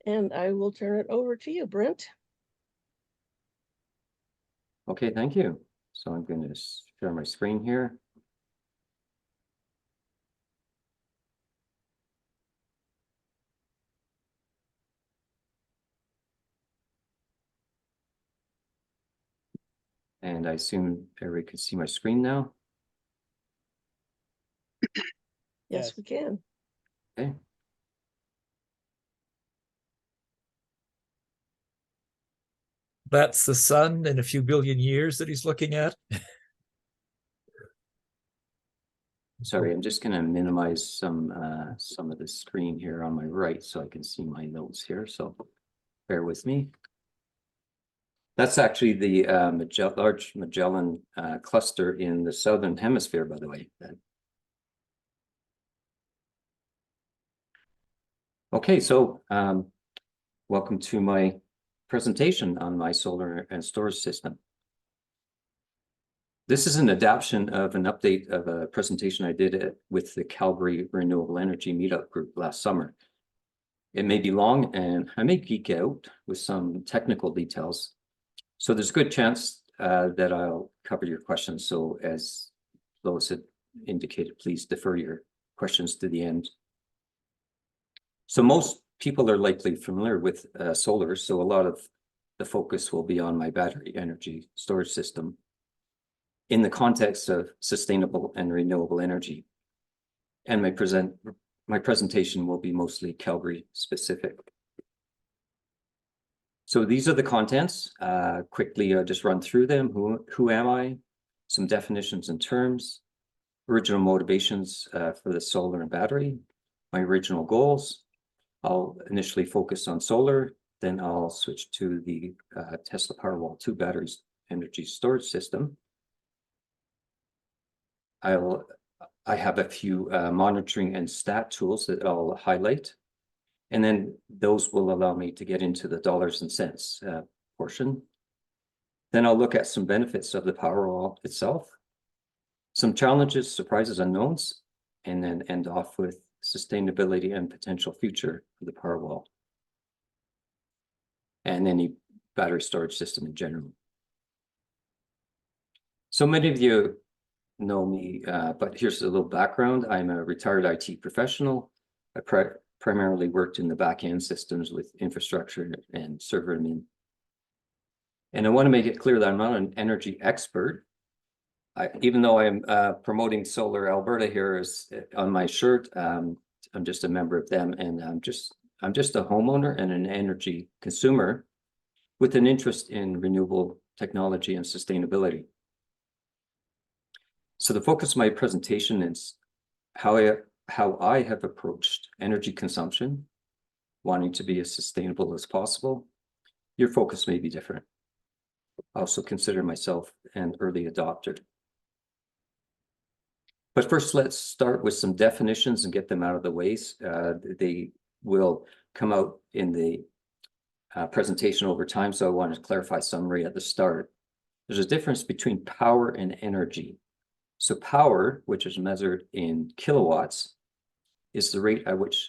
and I will turn it over to you, Brent. Okay, thank you. So I'm going to share my screen here. And I assume everybody can see my screen now. Yes, we can. Okay. That's the sun in a few billion years that he's looking at. Sorry, I'm just going to minimize some of the screen here on my right so I can see my notes here. So bear with me. That's actually the Large Magellan cluster in the southern hemisphere, by the way. Okay, so welcome to my presentation on my solar and storage system. This is an adaptation of an update of a presentation I did with the Calgary Renewable Energy Meetup Group last summer. It may be long and I may geek out with some technical details. So there's a good chance that I'll cover your questions. So as Lois had indicated, please defer your questions to the end. So most people are likely familiar with solar. So a lot of the focus will be on my battery energy storage system in the context of sustainable and renewable energy. And my presentation will be mostly Calgary specific. So these are the contents. Quickly, I'll just run through them. Who am I? Some definitions and terms, original motivations for the solar and battery, my original goals. I'll initially focus on solar, then I'll switch to the Tesla Powerwall 2 batteries energy storage system. I have a few monitoring and stat tools that I'll highlight, and then those will allow me to get into the dollars and cents portion. Then I'll look at some benefits of the Powerwall itself, some challenges, surprises, unknowns, and then end off with sustainability and potential future of the Powerwall and any battery storage system in general. So many of you know me, but here's a little background. I'm a retired IT professional. I primarily worked in the back-end systems with infrastructure and server admin. And I want to make it clear that I'm not an energy expert. Even though I'm promoting Solar Alberta here on my shirt, I'm just a member of them, and I'm just a homeowner and an energy consumer with an interest in renewable technology and sustainability. So the focus of my presentation is how I have approached energy consumption, wanting to be as sustainable as possible. Your focus may be different. I also consider myself an early adopter. But first, let's start with some definitions and get them out of the way. They will come out in the presentation over time, so I want to clarify some right at the start. There's a difference between power and energy. So power, which is measured in kilowatts, is the rate at which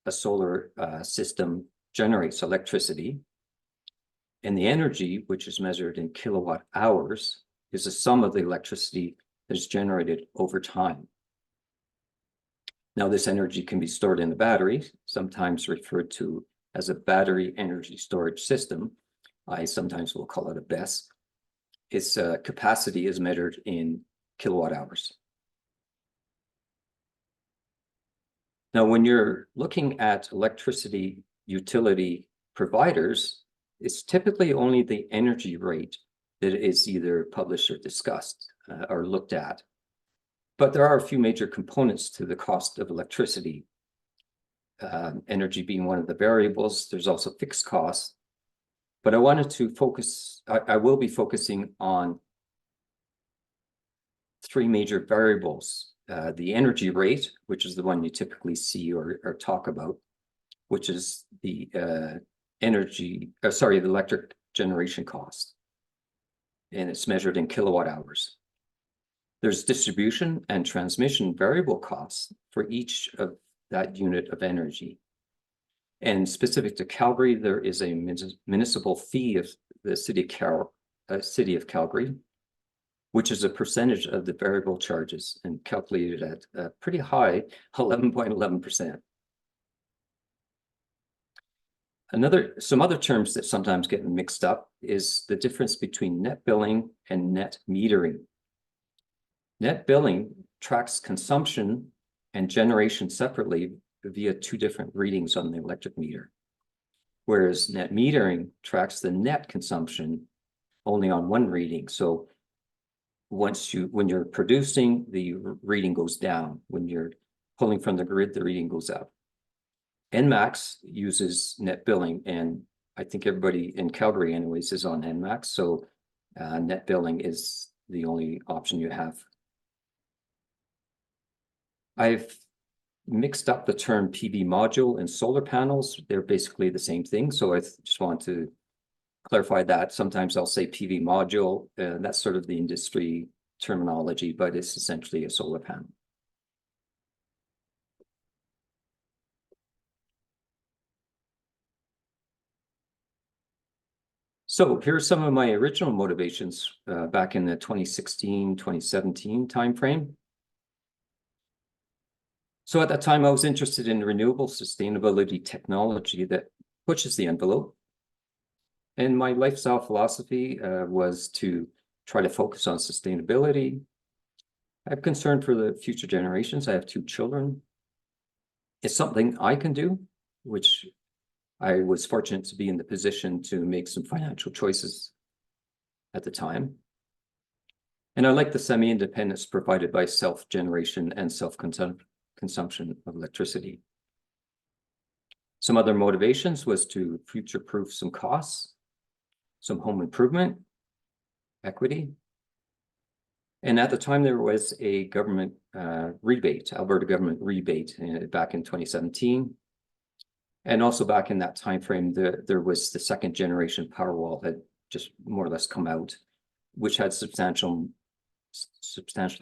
a solar system generates electricity. And the energy, which is measured in kilowatt hours, is the sum of the electricity that is generated over time. Now, this energy can be stored in a battery, sometimes referred to as a battery energy storage system. I sometimes will call it a BESS. Its capacity is measured in kilowatt hours. Now, when you're looking at electricity utility providers, it's typically only the energy rate that is either published or discussed or looked at. But there are a few major components to the cost of electricity, energy being one of the variables. There's also fixed costs. But I wanted to focus, I will be focusing on three major variables. The energy rate, which is the one you typically see or talk about, which is the the electric generation cost. And it's measured in kilowatt hours. There's distribution and transmission variable costs for each of that unit of energy. And specific to Calgary, there is a municipal fee of the city of Calgary, which is a percentage of the variable charges and calculated at a pretty high 11.11%. Some other terms that sometimes get mixed up is the difference between net billing and net metering. Net billing tracks consumption and generation separately via two different readings on the electric meter, whereas net metering tracks the net consumption only on one reading. So when you're producing, the reading goes down. When you're pulling from the grid, the reading goes up. NMAX uses net billing, and I think everybody in Calgary anyways is on NMAX, so net billing is the only option you have. I've mixed up the term PV module and solar panels. They're basically the same thing, so I just want to clarify that. Sometimes I'll say PV module, that's sort of the industry terminology, but it's essentially a solar panel. So here's some of my original motivations back in the 2016, 2017 timeframe. So at that time, I was interested in renewable sustainability technology that pushes the envelope. And my lifestyle philosophy was to try to focus on sustainability. I have concern for the future generations. I have 2 children. It's something I can do, which I was fortunate to be in the position to make some financial choices at the time. And I like the semi-independence provided by self-generation and self-consumption of electricity. Some other motivations was to future-proof some costs, some home improvement, equity. And at the time, there was a government rebate, Alberta government rebate back in 2017. And also back in that time frame, there was the second generation Powerwall had just more or less come out, which had substantially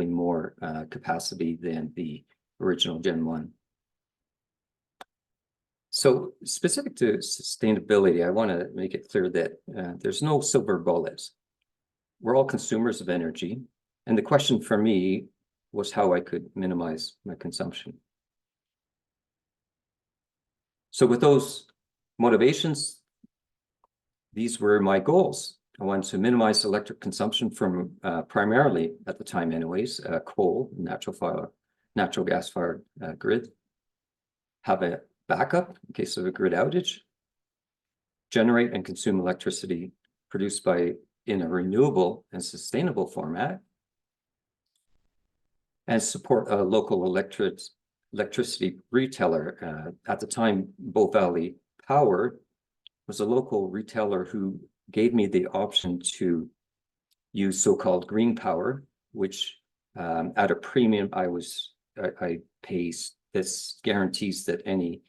more capacity than the original Gen 1. So specific to sustainability, I want to make it clear that there's no silver bullet. We're all consumers of energy. And the question for me was how I could minimize my consumption. So with those motivations, these were my goals. I wanted to minimize electric consumption from primarily, at the time anyways, coal, natural gas-fired grid, have a backup in case of a grid outage, generate and consume electricity produced in a renewable and sustainable format, and support a local electricity retailer. At the time, Bow Valley Power was a local retailer who gave me the option to use so-called green power, which at a premium I pay. This guarantees that any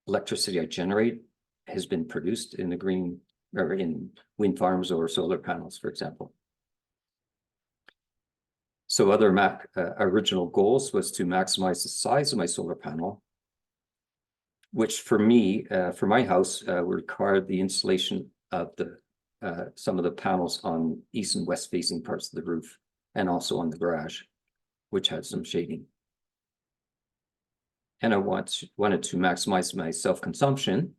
electricity I generate has been produced in the green or in wind farms or solar panels, for example. So other original goals was to maximize the size of my solar panel, which for me, for my house, required the installation of some of the panels on east and west facing parts of the roof, and also on the garage, which had some shading. And I wanted to maximize my self-consumption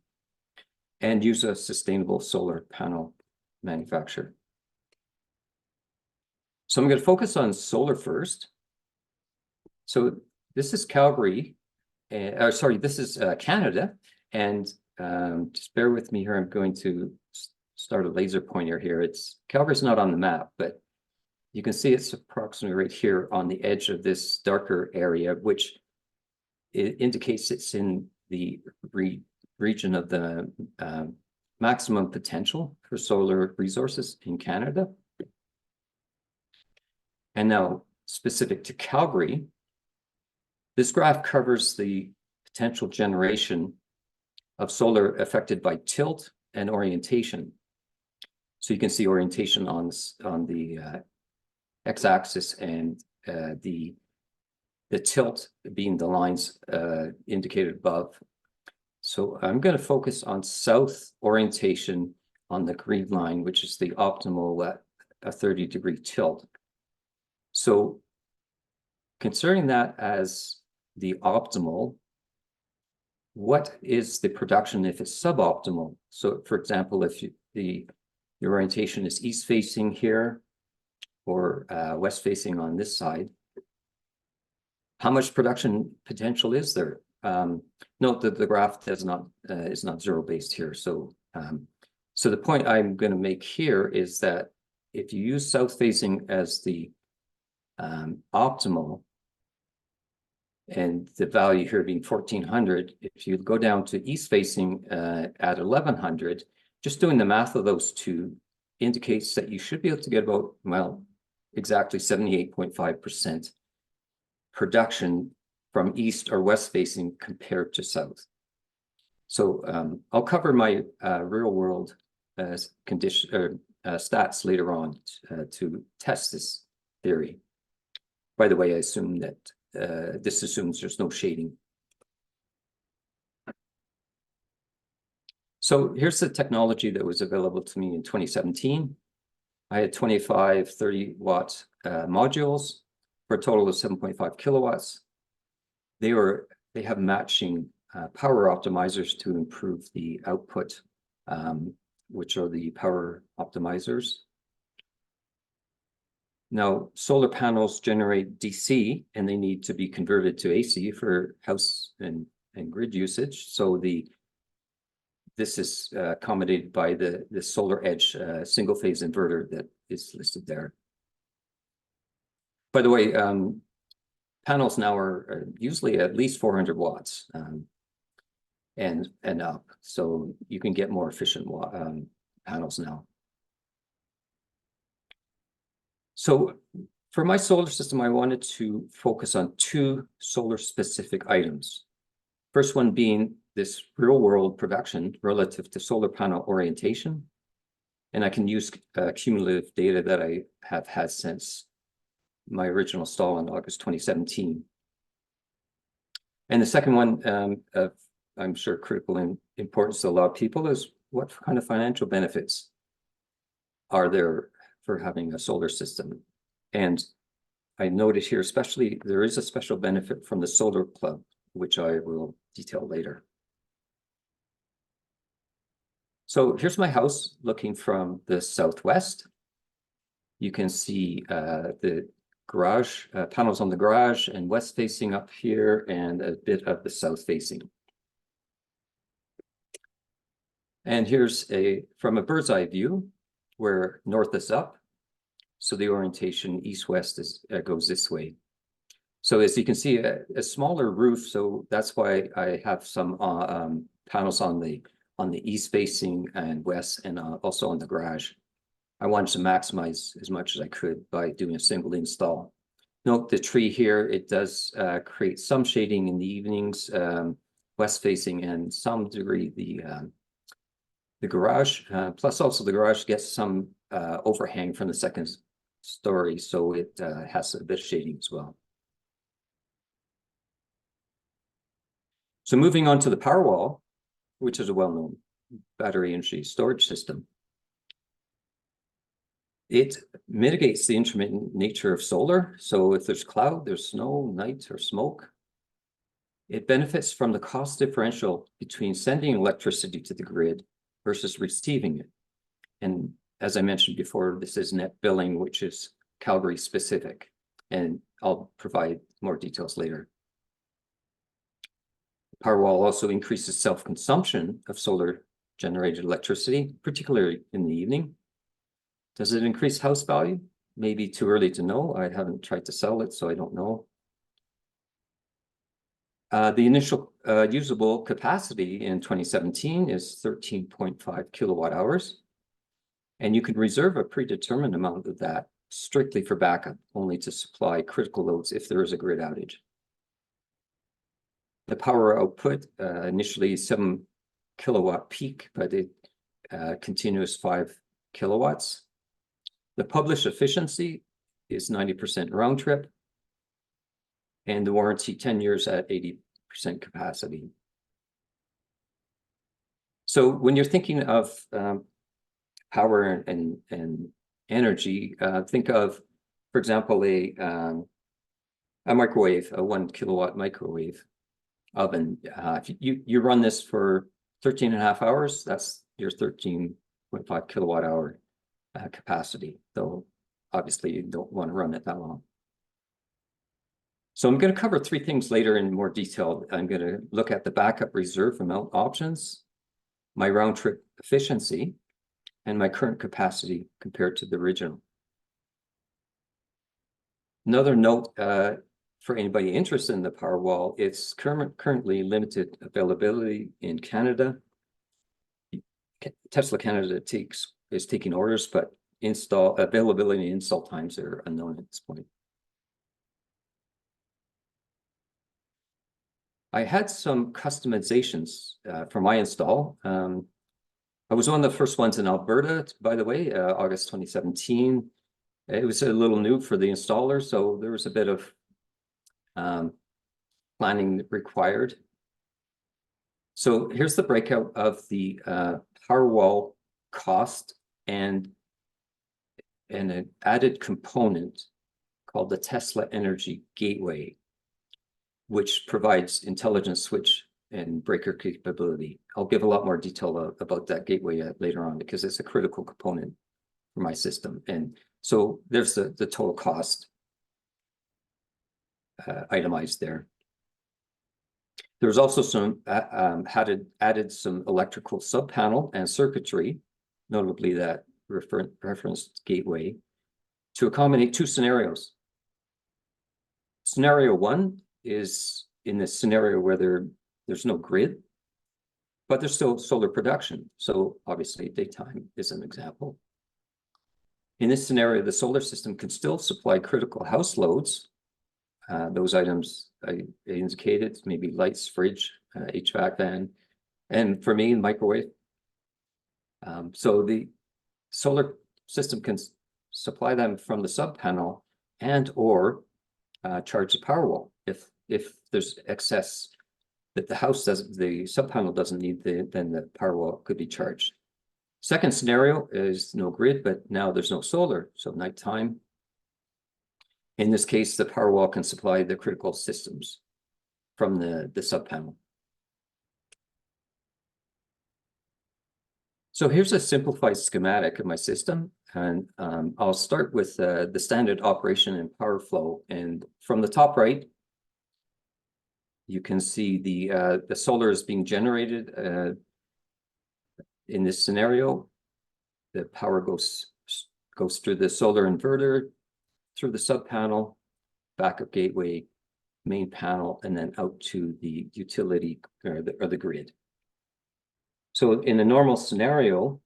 and use a sustainable solar panel manufacturer. So I'm going to focus on solar first. So this is Calgary, this is Canada, and just bear with me here. I'm going to start a laser pointer here. Calgary's not on the map, but you can see it's approximately right here on the edge of this darker area, which it indicates it's in the region of the maximum potential for solar resources in Canada. And now, specific to Calgary, this graph covers the potential generation of solar affected by tilt and orientation. So you can see orientation on the x-axis, and the tilt being the lines indicated above. So I'm going to focus on south orientation on the green line, which is the optimal at a 30-degree tilt. So considering that as the optimal, what is the production if it's suboptimal? So for example, if your orientation is east facing here or west facing on this side, how much production potential is there? Note that the graph is not zero based here. So so the point I'm going to make here is that if you use south facing as the optimal, and the value here being 1400, if you go down to east facing at 1100, just doing the math of those two indicates that you should be able to get about, well, exactly 78.5% production from east or west facing compared to south. So I'll cover my real world stats later on to test this theory. By the way, I assume that this assumes there's no shading. So here's the technology that was available to me in 2017. I had 25 30-watt modules for a total of 7.5 kilowatts. They have matching power optimizers to improve the output, which are the power optimizers. Now, solar panels generate DC and they need to be converted to AC for house and grid usage. So this is accommodated by the Solar Edge single phase inverter that is listed there. By the way, panels now are usually at least 400 watts and up. So you can get more efficient panels now. So for my solar system, I wanted to focus on two solar specific items. First one being this real world production relative to solar panel orientation. And I can use cumulative data that I have had since my original install in August 2017. And the second one, I'm sure critical in importance to a lot of people, is what kind of financial benefits are there for having a solar system. And I noted here, especially, there is a special benefit from the Solar Club, which I will detail later. So here's my house looking from the southwest. You can see the garage, panels on the garage, and west facing up here, and a bit of the south facing. And here's from a bird's eye view, where north is up. So the orientation east-west goes this way. So as you can see, a smaller roof. So that's why I have some panels on the east facing and west, and also on the garage. I wanted to maximize as much as I could by doing a single install. Note the tree here, it does create some shading in the evenings, west facing, and some degree the garage. Plus also the garage gets some overhang from the second story, so it has a bit of shading as well. So moving on to the Powerwall, which is a well-known battery energy storage system. It mitigates the intermittent nature of solar. So if there's cloud, there's snow, night, or smoke. It benefits from the cost differential between sending electricity to the grid versus receiving it. And as I mentioned before, this is net billing, which is Calgary specific, and I'll provide more details later. Powerwall also increases self-consumption of solar generated electricity, particularly in the evening. Does it increase house value? Maybe too early to know. I haven't tried to sell it, so I don't know. The initial usable capacity in 2017 is 13.5 kilowatt hours. And you can reserve a predetermined amount of that strictly for backup, only to supply critical loads if there is a grid outage. The power output, initially 7 kilowatt peak, but it continuous 5 kilowatts. The published efficiency is 90% round trip, and the warranty 10 years at 80% capacity. So when you're thinking of power and energy, think of, for example, a microwave, a 1 kilowatt microwave oven. If you run this for 13 and a half hours, that's your 13.5 kilowatt hour capacity. Though obviously you don't want to run it that long. So I'm going to cover three things later in more detail. I'm going to look at the backup reserve amount options, my round trip efficiency, and my current capacity compared to the original. Another note for anybody interested in the Powerwall, it's currently limited availability in Canada. Tesla Canada is taking orders, but availability and install times are unknown at this point. I had some customizations for my install. I was one of the first ones in Alberta, by the way, August 2017. It was a little new for the installer, so there was a bit of planning required. So here's the breakout of the Powerwall cost and an added component called the Tesla Energy Gateway, which provides intelligent switch and breaker capability. I'll give a lot more detail about that gateway later on because it's a critical component for my system. And so there's the total cost itemized there. There's also some added some electrical subpanel and circuitry, notably that referenced gateway, to accommodate two scenarios. Scenario one is in this scenario where there's no grid, but there's still solar production. So obviously daytime is an example. In this scenario, the solar system can still supply critical house loads. Those items I indicated, maybe lights, fridge, HVAC fan, and for me, microwave. So the solar system can supply them from the sub panel and or charge the Powerwall if there's excess that the sub panel doesn't need, then the Powerwall could be charged. Second scenario is no grid, but now there's no solar, so nighttime. In this case, the Powerwall can supply the critical systems from the sub panel. So here's a simplified schematic of my system, and I'll start with the standard operation and power flow. And from the top right, you can see the solar is being generated. In this scenario, the power goes through the solar inverter, through the sub panel, backup gateway, main panel, and then out to the utility or the grid. So in a normal scenario,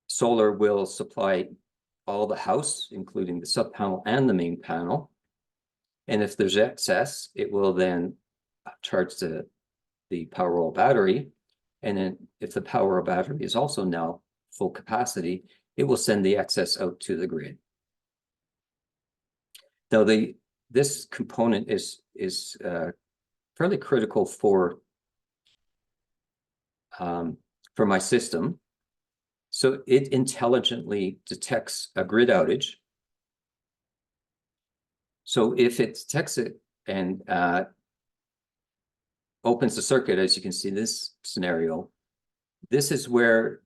solar will supply all the house, including the sub panel and the main panel. And if there's excess, it will then charge the Powerwall battery. And then if the Powerwall battery is also now full capacity, it will send the excess out to the grid. Now this component is fairly critical for my system. So it intelligently detects a grid outage. So if it detects it and opens the circuit, as you can see in this scenario, this is where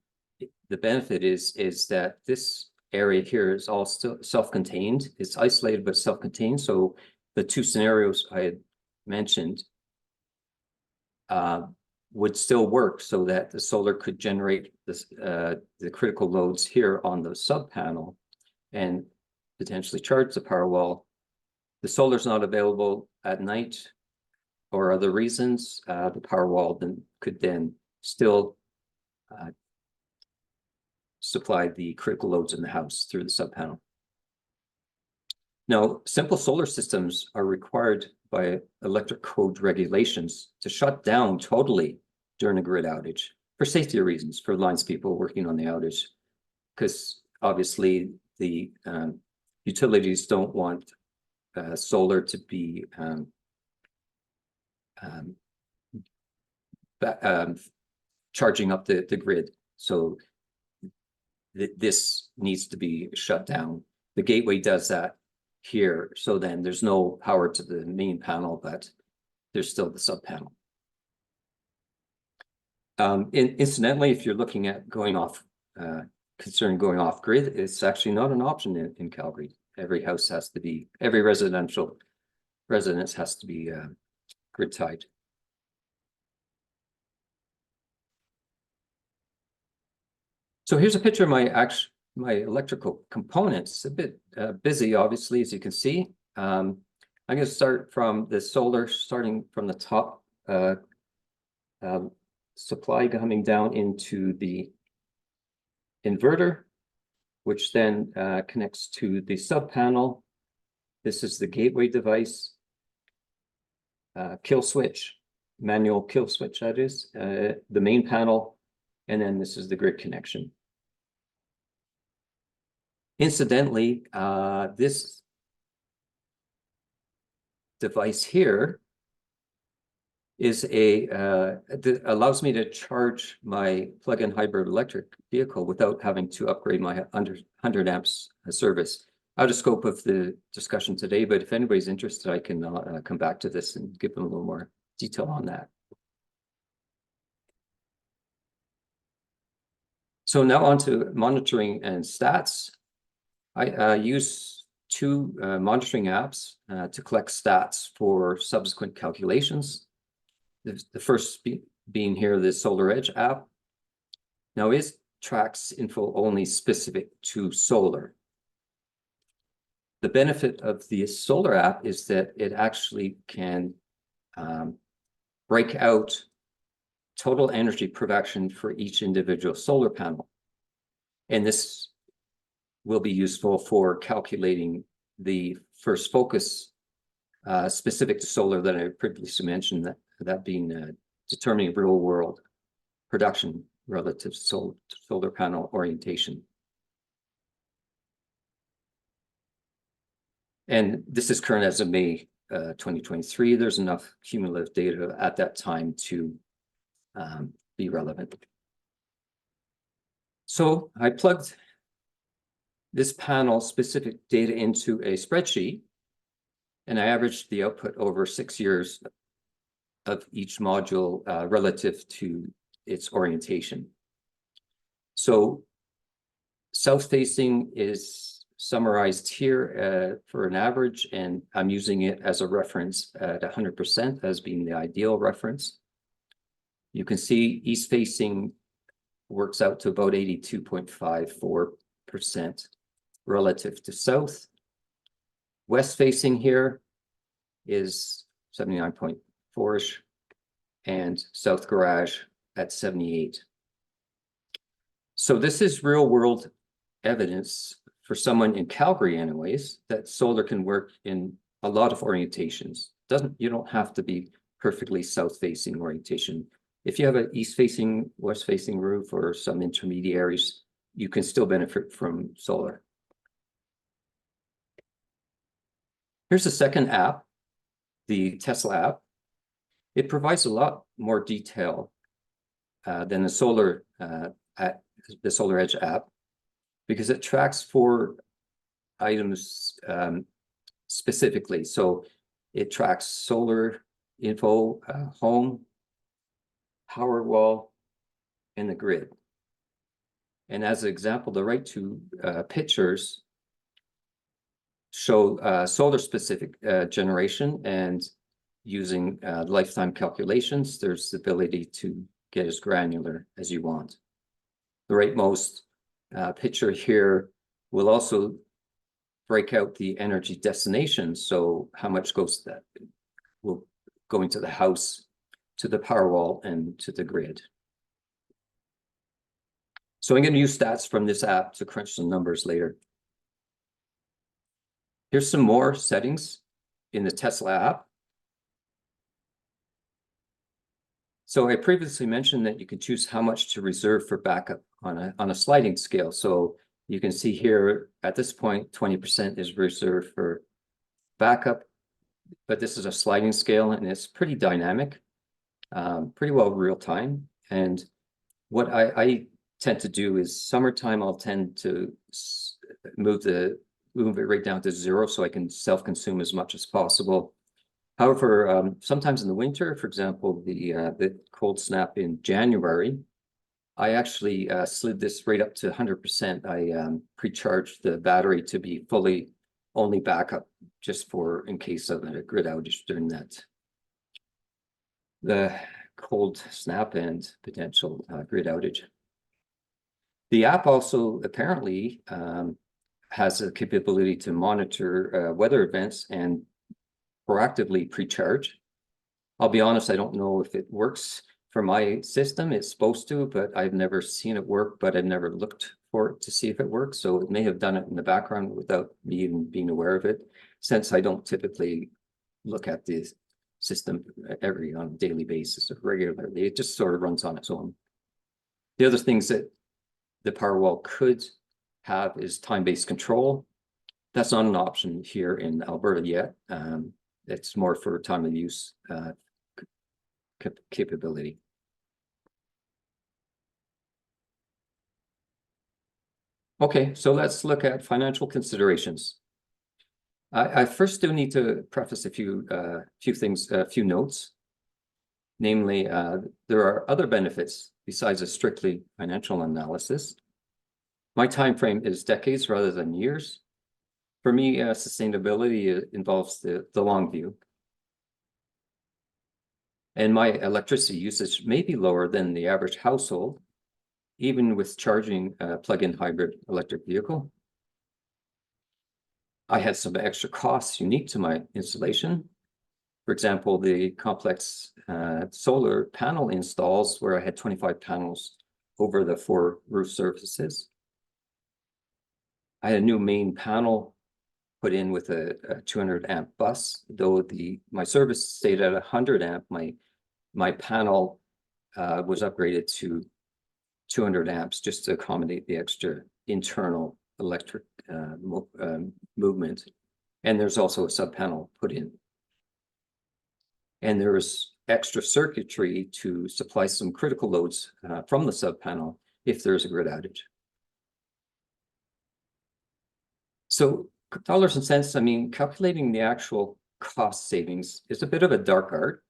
the benefit is that this area here is all still self-contained. It's isolated but self-contained. So the two scenarios I had mentioned would still work, so that the solar could generate this, the critical loads here on the sub panel and potentially charge the Powerwall. The solar's not available at night or other reasons. The Powerwall could still supply the critical loads in the house through the sub panel. Now, simple solar systems are required by electric code regulations to shut down totally during a grid outage for safety reasons, for lines people working on the outage, because obviously the utilities don't want solar to be charging up the grid. So this needs to be shut down. The gateway does that here. So then there's no power to the main panel, but there's still the sub panel. Incidentally, if you're looking at going off, concerning going off grid, it's actually not an option in Calgary. Every house has to be, every residential residence has to be grid tied. So here's a picture of my electrical components. A bit busy, obviously, as you can see. I'm going to start from the solar, starting from the top supply coming down into the inverter, which then connects to the sub panel. This is the gateway device, kill switch, manual kill switch, that is, the main panel, and then this is the grid connection. Incidentally, this device here is that allows me to charge my plug-in hybrid electric vehicle without having to upgrade my 100 amps service. Out of scope of the discussion today, but if anybody's interested, I can come back to this and give them a little more detail on that. So now on to monitoring and stats. I use two monitoring apps to collect stats for subsequent calculations. The first being here, the Solar Edge app. Now it tracks info only specific to solar. The benefit of the solar app is that it actually can break out total energy production for each individual solar panel. And this will be useful for calculating the first focus specific to solar that I previously mentioned, that being determining real world production relative to solar panel orientation. And this is current as of May 2023. There's enough cumulative data at that time to be relevant. So I plugged this panel specific data into a spreadsheet, and I averaged the output over 6 years of each module relative to its orientation. So south-facing is summarized here for an average, and I'm using it as a reference at 100% as being the ideal reference. You can see east-facing works out to about 82.54% relative to south. West-facing here is 79.4-ish, and south garage at 78. So this is real-world evidence for someone in Calgary anyways, that solar can work in a lot of orientations. You don't have to be perfectly south-facing orientation. If you have an east-facing, west-facing roof or some intermediaries, you can still benefit from solar. Here's the second app, the Tesla app. It provides a lot more detail than the Solar Edge app, because it tracks 4 items specifically. So it tracks solar info, home, power wall, and the grid. And as an example, the right two pictures show solar specific generation, and using lifetime calculations, there's the ability to get as granular as you want. The rightmost picture here will also break out the energy destination. So how much goes to that will go into the house, to the power wall, and to the grid. So I'm going to use stats from this app to crunch some numbers later. Here's some more settings in the Tesla app. So I previously mentioned that you can choose how much to reserve for backup on a sliding scale. So you can see here at this point, 20% is reserved for backup, but this is a sliding scale and it's pretty dynamic, pretty well real time. And what I tend to do is summertime, I'll tend to move it right down to 0 so I can self-consume as much as possible. However, sometimes in the winter, for example, the cold snap in January, I actually slid this right up to 100%. I pre-charged the battery to be fully only backup just for in case of a grid outage during the cold snap and potential grid outage. The app also apparently has a capability to monitor weather events and proactively pre-charge. I'll be honest, I don't know if it works for my system. It's supposed to, but I've never seen it work, but I've never looked for it to see if it works. So it may have done it in the background without me even being aware of it, since I don't typically look at the system on a daily basis or regularly. It just sort of runs on its own. The other things that the Powerwall could have is time-based control. That's not an option here in Alberta yet. It's more for time of use capability. Okay, so let's look at financial considerations. I first do need to preface a few things, a few notes. Namely, there are other benefits besides a strictly financial analysis. My time frame is decades rather than years. For me, sustainability involves the long view. And my electricity usage may be lower than the average household, even with charging a plug-in hybrid electric vehicle. I had some extra costs unique to my installation. For example, the complex solar panel installs where I had 25 panels over the 4 roof surfaces. I had a new main panel put in with a 200 amp bus, though my service stayed at 100 amp. My panel was upgraded to 200 amps just to accommodate the extra internal electric movement. And there's also a sub panel put in. And there was extra circuitry to supply some critical loads from the sub panel if there's a grid outage. So dollars and cents, I mean, calculating the actual cost savings is a bit of a dark art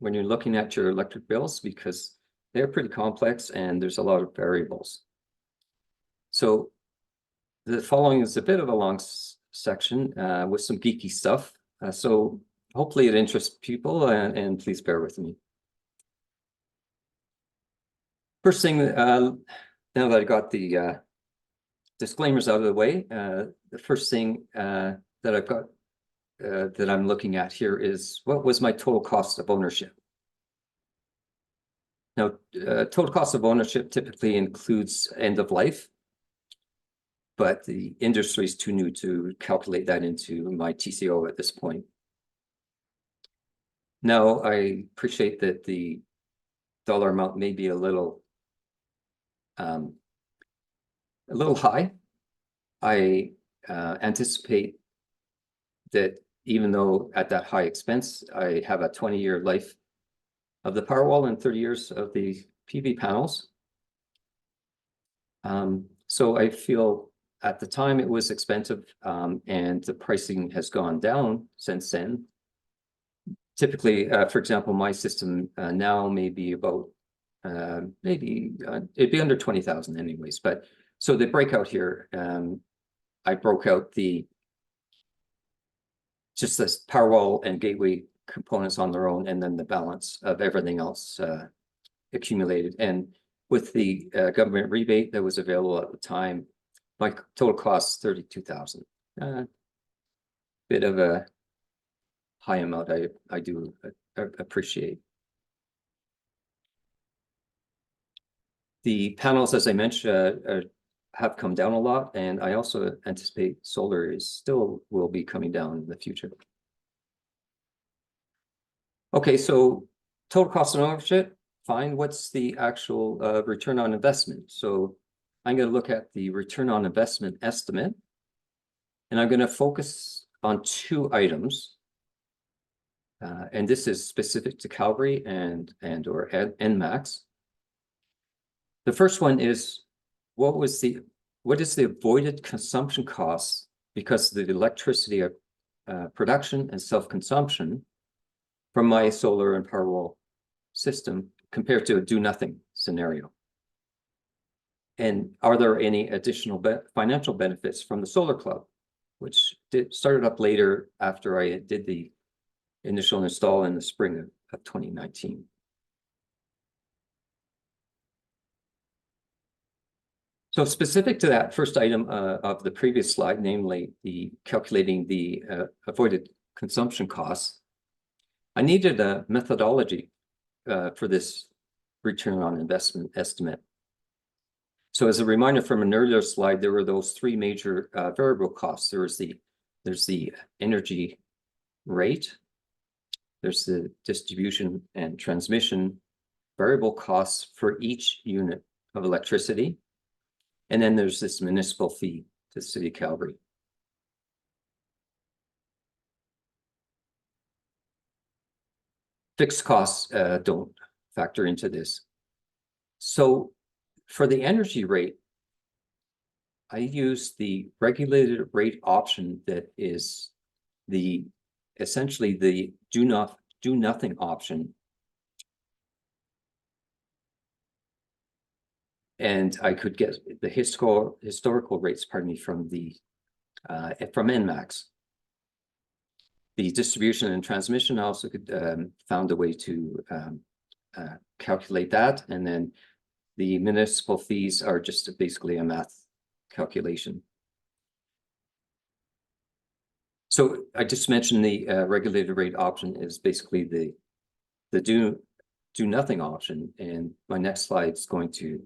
when you're looking at your electric bills because they're pretty complex and there's a lot of variables. So the following is a bit of a long section with some geeky stuff. So hopefully it interests people and please bear with me. First thing, now that I got the disclaimers out of the way, the first thing that I've got that I'm looking at here is what was my total cost of ownership? Now, total cost of ownership typically includes end of life, but the industry is too new to calculate that into my TCO at this point. Now, I appreciate that the dollar amount may be a little high. I anticipate that even though at that high expense, I have a 20-year life of the Powerwall and 30 years of the PV panels. So I feel at the time it was expensive and the pricing has gone down since then. Typically, for example, my system now may be about, it'd be under 20,000 anyways, but so the breakout here, I broke out just this Powerwall and gateway components on their own, and then the balance of everything else accumulated. And with the government rebate that was available at the time, my total cost 32,000. Bit of a high amount. I do appreciate. The panels, as I mentioned, have come down a lot, and I also anticipate solar will be coming down in the future. Okay, so total cost of ownership, fine. What's the actual return on investment? So I'm going to look at the return on investment estimate, and I'm going to focus on 2 items. And this is specific to Calgary and or NMAX. The first one is, what is the avoided consumption cost because of the electricity production and self-consumption from my solar and Powerwall system compared to a do-nothing scenario? And are there any additional financial benefits from the Solar Club, which started up later after I did the initial install in the spring of 2019? So specific to that first item of the previous slide, namely the calculating the avoided consumption costs, I needed a methodology for this return on investment estimate. So as a reminder from an earlier slide, there were those three major variable costs. There's the energy rate, there's the distribution and transmission variable costs for each unit of electricity, and then there's this municipal fee to the city of Calgary. Fixed costs don't factor into this. So for the energy rate, I use the regulated rate option that is essentially the do nothing option. And I could get the historical rates, pardon me, from NMAX. The distribution and transmission, I also could found a way to calculate that, and then the municipal fees are just basically a math calculation. So I just mentioned the regulated rate option is basically the do nothing option, and my next slide is going to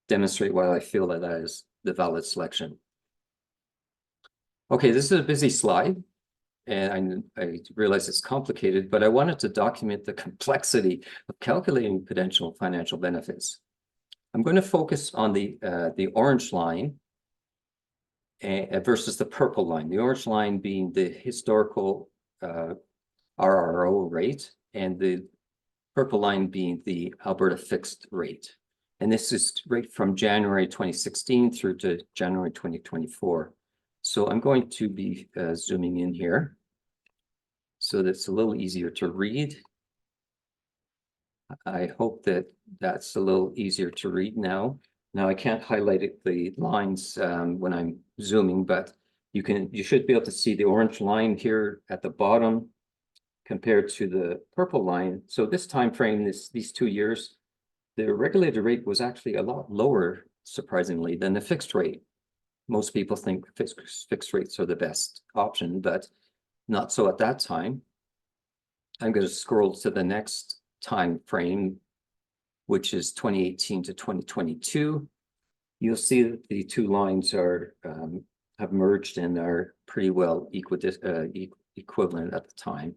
demonstrate why I feel that is the valid selection. Okay, this is a busy slide, and I realize it's complicated, but I wanted to document the complexity of calculating potential financial benefits. I'm going to focus on the orange line versus the purple line. The orange line being the historical RRO rate, and the purple line being the Alberta fixed rate. And this is right from January 2016 through to January 2024. So I'm going to be zooming in here so that's a little easier to read. I hope that that's a little easier to read now. Now I can't highlight the lines when I'm zooming, but you should be able to see the orange line here at the bottom compared to the purple line. So this time frame, these 2 years, the regulated rate was actually a lot lower, surprisingly, than the fixed rate. Most people think fixed rates are the best option, but not so at that time. I'm going to scroll to the next time frame, which is 2018 to 2022. You'll see that the two lines are have merged and are pretty well equivalent at the time.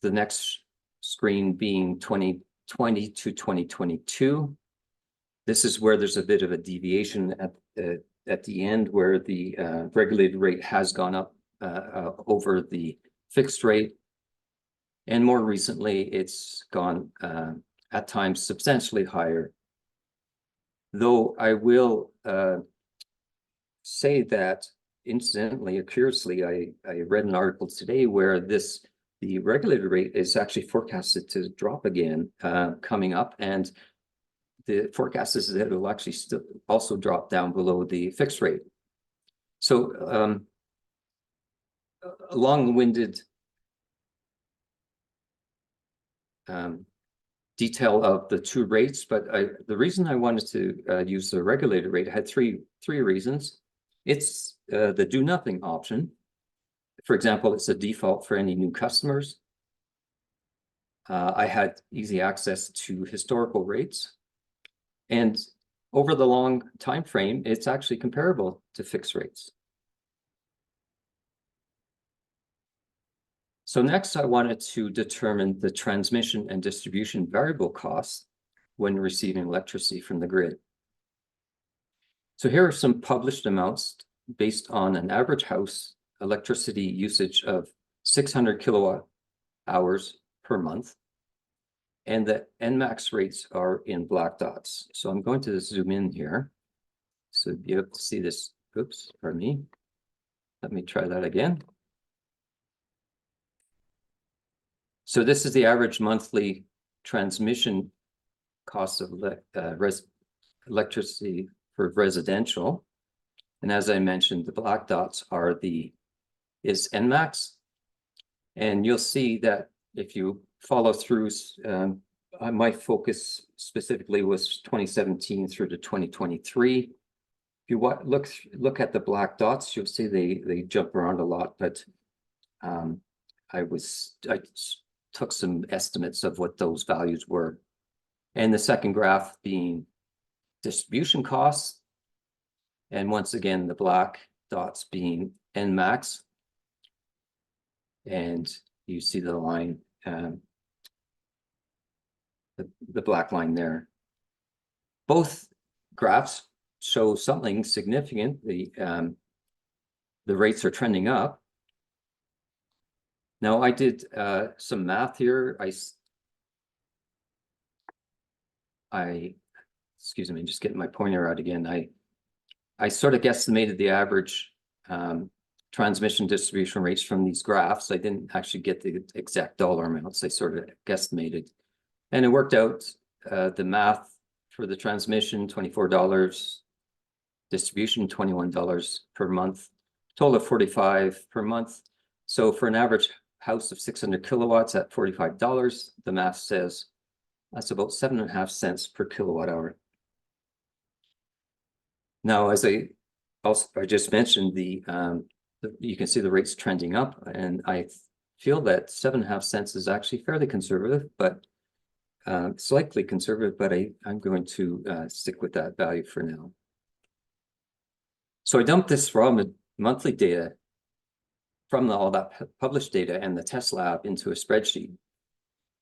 The next screen being 2020 to 2022. This is where there's a bit of a deviation at the end, where the regulated rate has gone up over the fixed rate. And more recently, it's gone at times substantially higher. Though I will say that, incidentally or curiously, I read an article today where the regulated rate is actually forecasted to drop again coming up, and the forecast is that it will actually still also drop down below the fixed rate. So a long-winded detail of the two rates, but the reason I wanted to use the regulated rate, I had three reasons. It's the do nothing option. For example, it's a default for any new customers. I had easy access to historical rates, and over the long time frame, it's actually comparable to fixed rates. So next, I wanted to determine the transmission and distribution variable costs when receiving electricity from the grid. So here are some published amounts based on an average house electricity usage of 600 kilowatt hours per month. And the NMAX rates are in black dots. So I'm going to zoom in here. So you'll be able to see this. Oops, pardon me. Let me try that again. So this is the average monthly transmission cost of electricity for residential. And as I mentioned, the black dots are is NMAX. And you'll see that if you follow through, my focus specifically was 2017 through to 2023. If you look at the black dots, you'll see they jump around a lot, but I took some estimates of what those values were. And the second graph being distribution costs. And once again, the black dots being NMAX. And you see the line, the black line there. Both graphs show something significant. The rates are trending up. Now I did some math here. Excuse me, just getting my pointer out again. I sort of guesstimated the average transmission distribution rates from these graphs. I didn't actually get the exact dollar amounts. I sort of guesstimated, and it worked out. The math for the transmission, $24, distribution, $21 per month, total of $45 per month. So for an average house of 600 kilowatts at $45, the math says that's about 7.5 cents per kilowatt hour. Now, as I just mentioned, you can see the rates trending up, and I feel that 7.5 cents is actually fairly conservative, but slightly conservative, but I'm going to stick with that value for now. So I dumped this raw monthly data from all that published data and the test lab into a spreadsheet.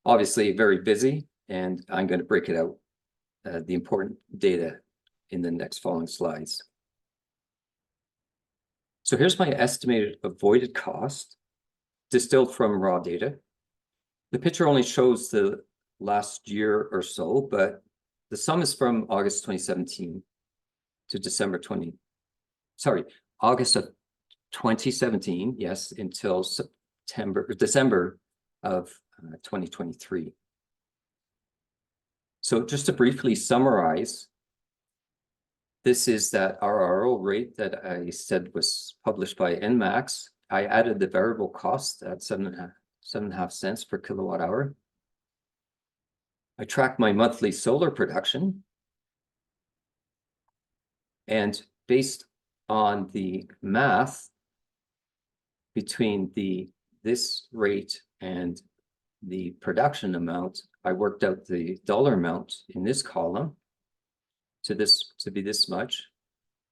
Obviously very busy, and I'm going to break it out, the important data, in the next following slides. So here's my estimated avoided cost distilled from raw data. The picture only shows the last year or so, but the sum is from August 2017 to August of 2017, yes, until December of 2023. So just to briefly summarize, this is that RRO rate that I said was published by NMAX. I added the variable cost at 7.5 cents per kilowatt hour. I tracked my monthly solar production. And based on the math between this rate and the production amount, I worked out the dollar amount in this column to be this much,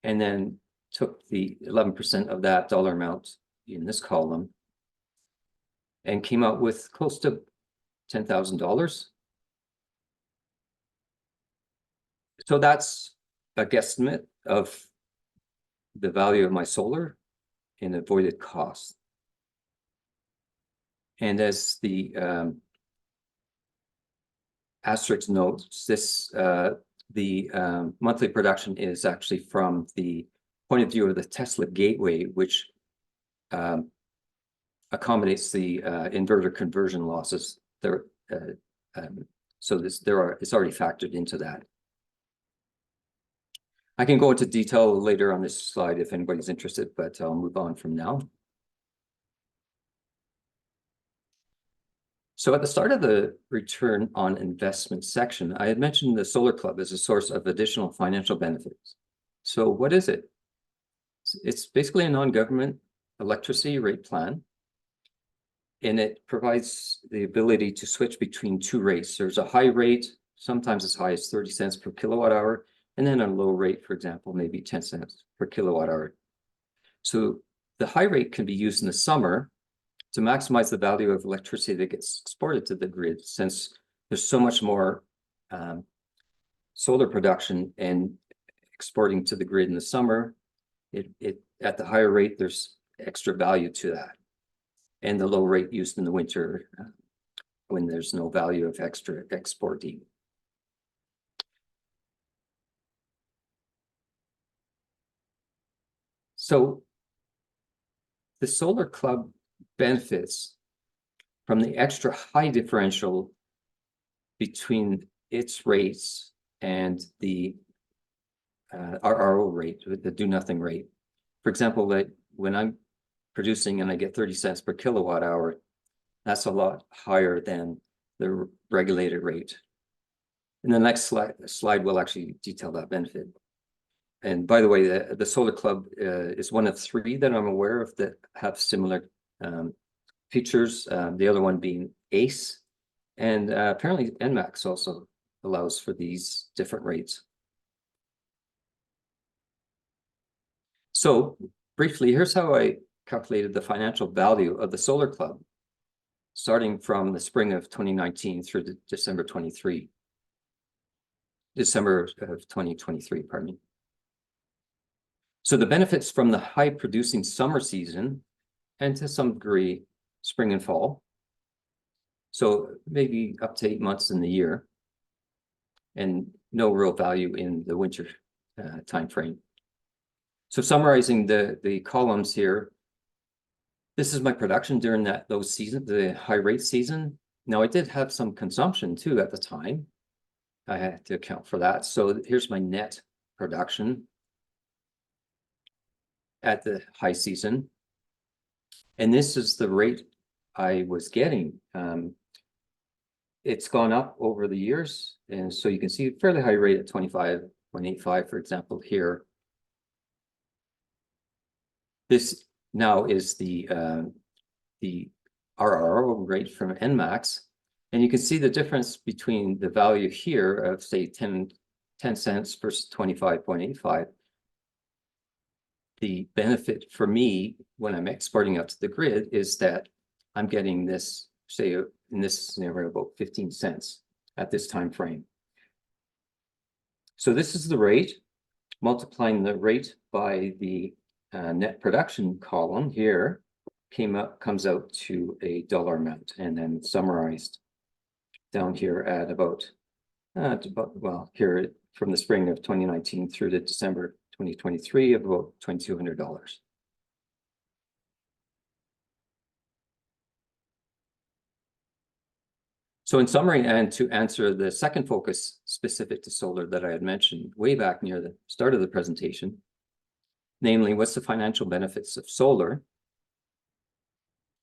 and then took the 11% of that dollar amount in this column and came out with close to $10,000. So that's a guesstimate of the value of my solar in avoided cost. And as the asterisk notes, the monthly production is actually from the point of view of the Tesla gateway, which accommodates the inverter conversion losses there. So it's already factored into that. I can go into detail later on this slide if anybody's interested, but I'll move on from now. So at the start of the return on investment section, I had mentioned the Solar Club as a source of additional financial benefits. So what is it? It's basically a non-government electricity rate plan, and it provides the ability to switch between two rates. There's a high rate, sometimes as high as 30 cents per kilowatt hour, and then a low rate, for example, maybe 10 cents per kilowatt hour. So the high rate can be used in the summer to maximize the value of electricity that gets exported to the grid, since there's so much more solar production and exporting to the grid in the summer. At the higher rate, there's extra value to that, and the low rate used in the winter when there's no value of extra exporting. So the solar club benefits from the extra high differential between its rates and the RRO rate, the do nothing rate. For example, that when I'm producing and I get 30 cents per kilowatt hour, that's a lot higher than the regulated rate. In the next slide will actually detail that benefit. And by the way, the Solar Club is one of 3 that I'm aware of that have similar features. The other one being ACE, and apparently NMAX also allows for these different rates. So briefly, here's how I calculated the financial value of the Solar Club, starting from the spring of 2019 through to December of 2023, pardon me. So the benefits from the high producing summer season, and to some degree, spring and fall. So maybe up to 8 months in the year, and no real value in the winter time frame. So summarizing the columns here, this is my production during those seasons, the high rate season. Now I did have some consumption too at the time. I had to account for that. So here's my net production at the high season. And this is the rate I was getting. It's gone up over the years. And so you can see a fairly high rate at 25.85, for example, here. This now is the RRO rate from NMAX. And you can see the difference between the value here of, say, 10 cents versus 25.85. The benefit for me when I'm exporting out to the grid is that I'm getting this, say, in this scenario, about 15 cents at this time frame. So this is the rate, multiplying the rate by the net production column here comes out to a dollar amount, and then summarized down here at about well, here from the spring of 2019 through to December 2023 of about $2,200. So in summary, and to answer the second focus specific to solar that I had mentioned way back near the start of the presentation, namely, what's the financial benefits of solar?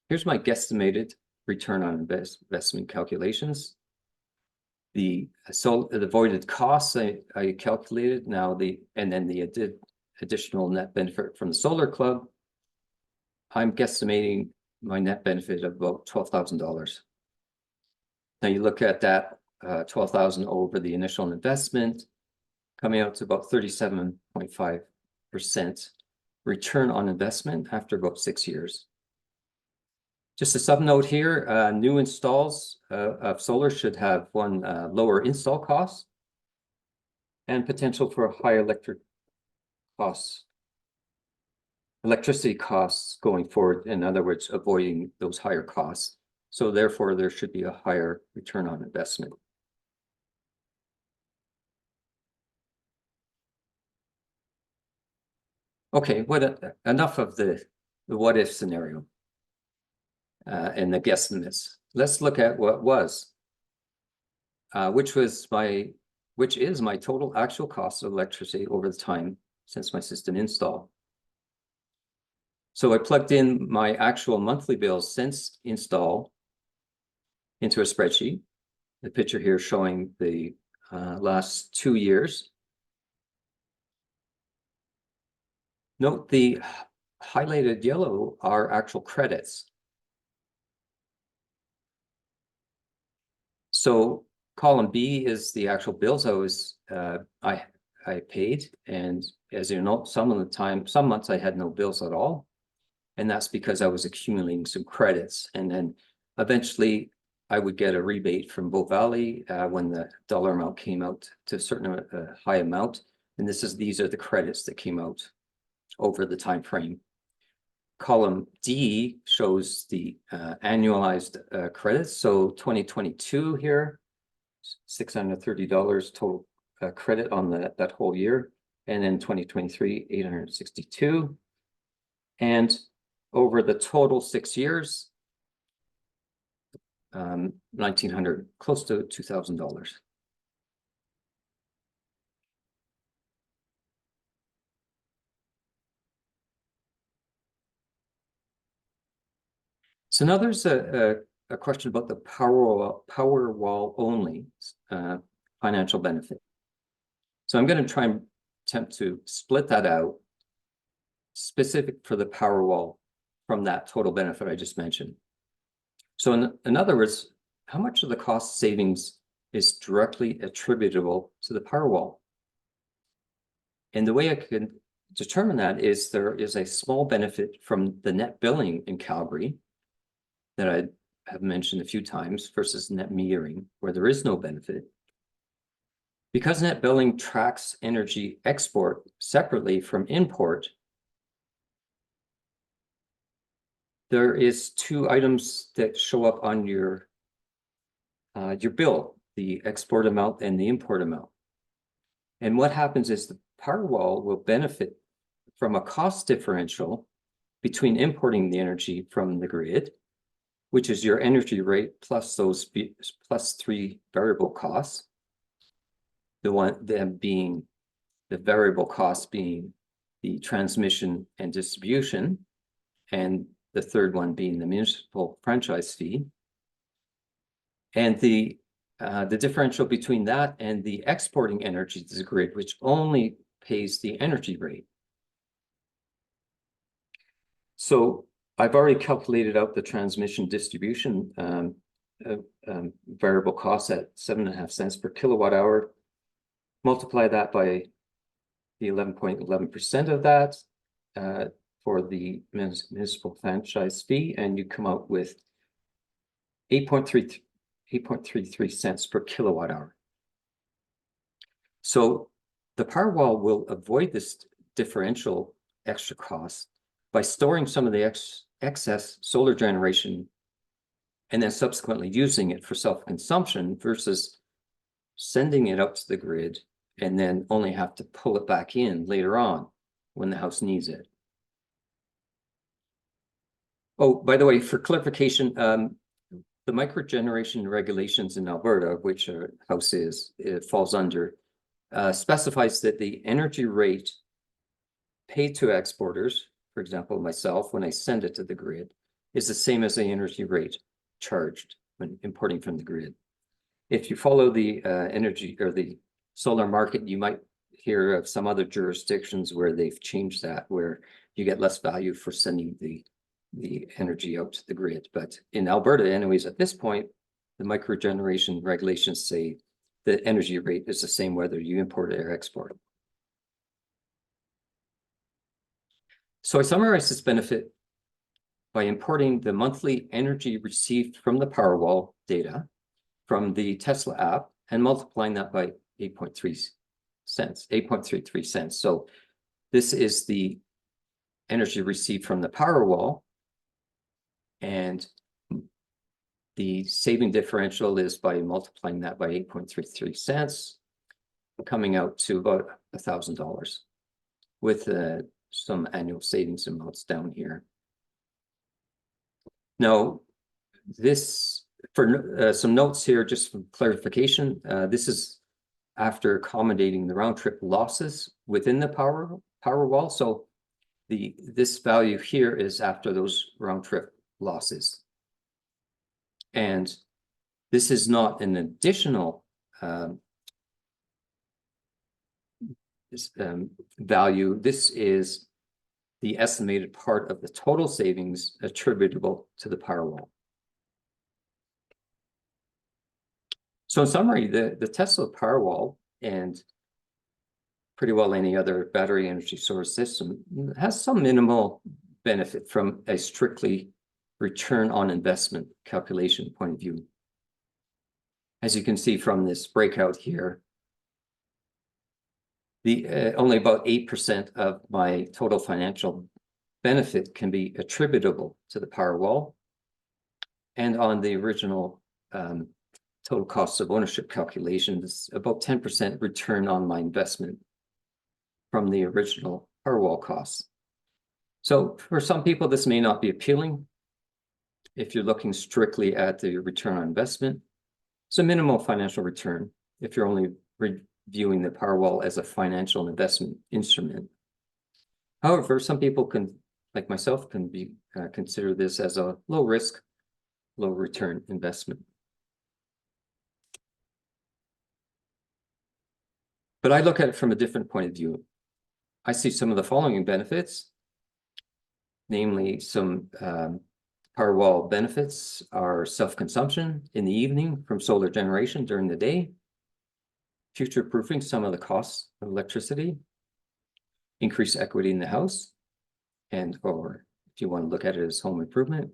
Here's my guesstimated return on investment calculations. The avoided costs I calculated now, and then the additional net benefit from the Solar Club. I'm guesstimating my net benefit of about $12,000. Now you look at that 12,000 over the initial investment, coming out to about 37.5% return on investment after about 6 years. Just a sub note here, new installs of solar should have lower install costs and potential for higher electricity costs going forward. In other words, avoiding those higher costs. So therefore, there should be a higher return on investment. Okay, enough of the what if scenario and the guesstimates. Let's look at what was, which is my total actual cost of electricity over the time since my system install. So I plugged in my actual monthly bills since install into a spreadsheet. The picture here showing the last 2 years. Note the highlighted yellow are actual credits. So column B is the actual bills I paid, and as you know, some months I had no bills at all, and that's because I was accumulating some credits, and then eventually I would get a rebate from Bow Valley when the dollar amount came out to a certain high amount, and these are the credits that came out over the time frame. column D shows the annualized credits. So 2022 here, $630 total credit on that whole year. And then 2023, 862. And over the total 6 years, 1,900, close to $2,000. So now there's a question about the power wall only financial benefit. So I'm going to try and attempt to split that out specific for the power wall from that total benefit I just mentioned. So in other words, how much of the cost savings is directly attributable to the power wall? And the way I can determine that is there is a small benefit from the net billing in Calgary that I have mentioned a few times versus net metering, where there is no benefit. Because net billing tracks energy export separately from import, there is two items that show up on your bill, the export amount and the import amount. And what happens is the power wall will benefit from a cost differential between importing the energy from the grid, which is your energy rate plus those plus three variable costs. The variable cost being the transmission and distribution, and the third one being the municipal franchise fee. And the differential between that and the exporting energy to the grid, which only pays the energy rate. So I've already calculated out the transmission distribution variable cost at 7.5 cents per kilowatt hour. Multiply that by the 11.11% of that for the municipal franchise fee, and you come out with 8.33 cents per kilowatt hour. So the power wall will avoid this differential extra cost by storing some of the excess solar generation and then subsequently using it for self-consumption versus sending it out to the grid and then only have to pull it back in later on when the house needs it. Oh, by the way, for clarification, the microgeneration regulations in Alberta, which a house it falls under, specifies that the energy rate paid to exporters, for example, myself, when I send it to the grid, is the same as the energy rate charged when importing from the grid. If you follow the energy or the solar market, you might hear of some other jurisdictions where they've changed that, where you get less value for sending the energy out to the grid. But in Alberta, anyways, at this point, the microgeneration regulations say the energy rate is the same whether you import or export. So I summarize this benefit by importing the monthly energy received from the Powerwall data from the Tesla app and multiplying that by 8.33 cents. So this is the energy received from the Powerwall, and the saving differential is by multiplying that by 8.33 cents, coming out to about $1,000 with some annual savings amounts down here. Now, this, for some notes here, just for clarification, this is after accommodating the round trip losses within the Powerwall. So this value here is after those round trip losses. And this is not an additional value. This is the estimated part of the total savings attributable to the Powerwall. So in summary, the Tesla Powerwall, and pretty well any other battery energy source system, has some minimal benefit from a strictly return on investment calculation point of view. As you can see from this breakout here, the only about 8% of my total financial benefit can be attributable to the Powerwall and on the original total cost of ownership calculations, about 10% return on my investment from the original Powerwall costs. So for some people, this may not be appealing if you're looking strictly at the return on investment. It's a minimal financial return if you're only viewing the Powerwall as a financial investment instrument. However, some people can, like myself, can be consider this as a low risk, low return investment. But I look at it from a different point of view. I see some of the following benefits, namely some Powerwall benefits are self-consumption in the evening from solar generation during the day, future-proofing some of the costs of electricity, increase equity in the house, and or if you want to look at it as home improvement,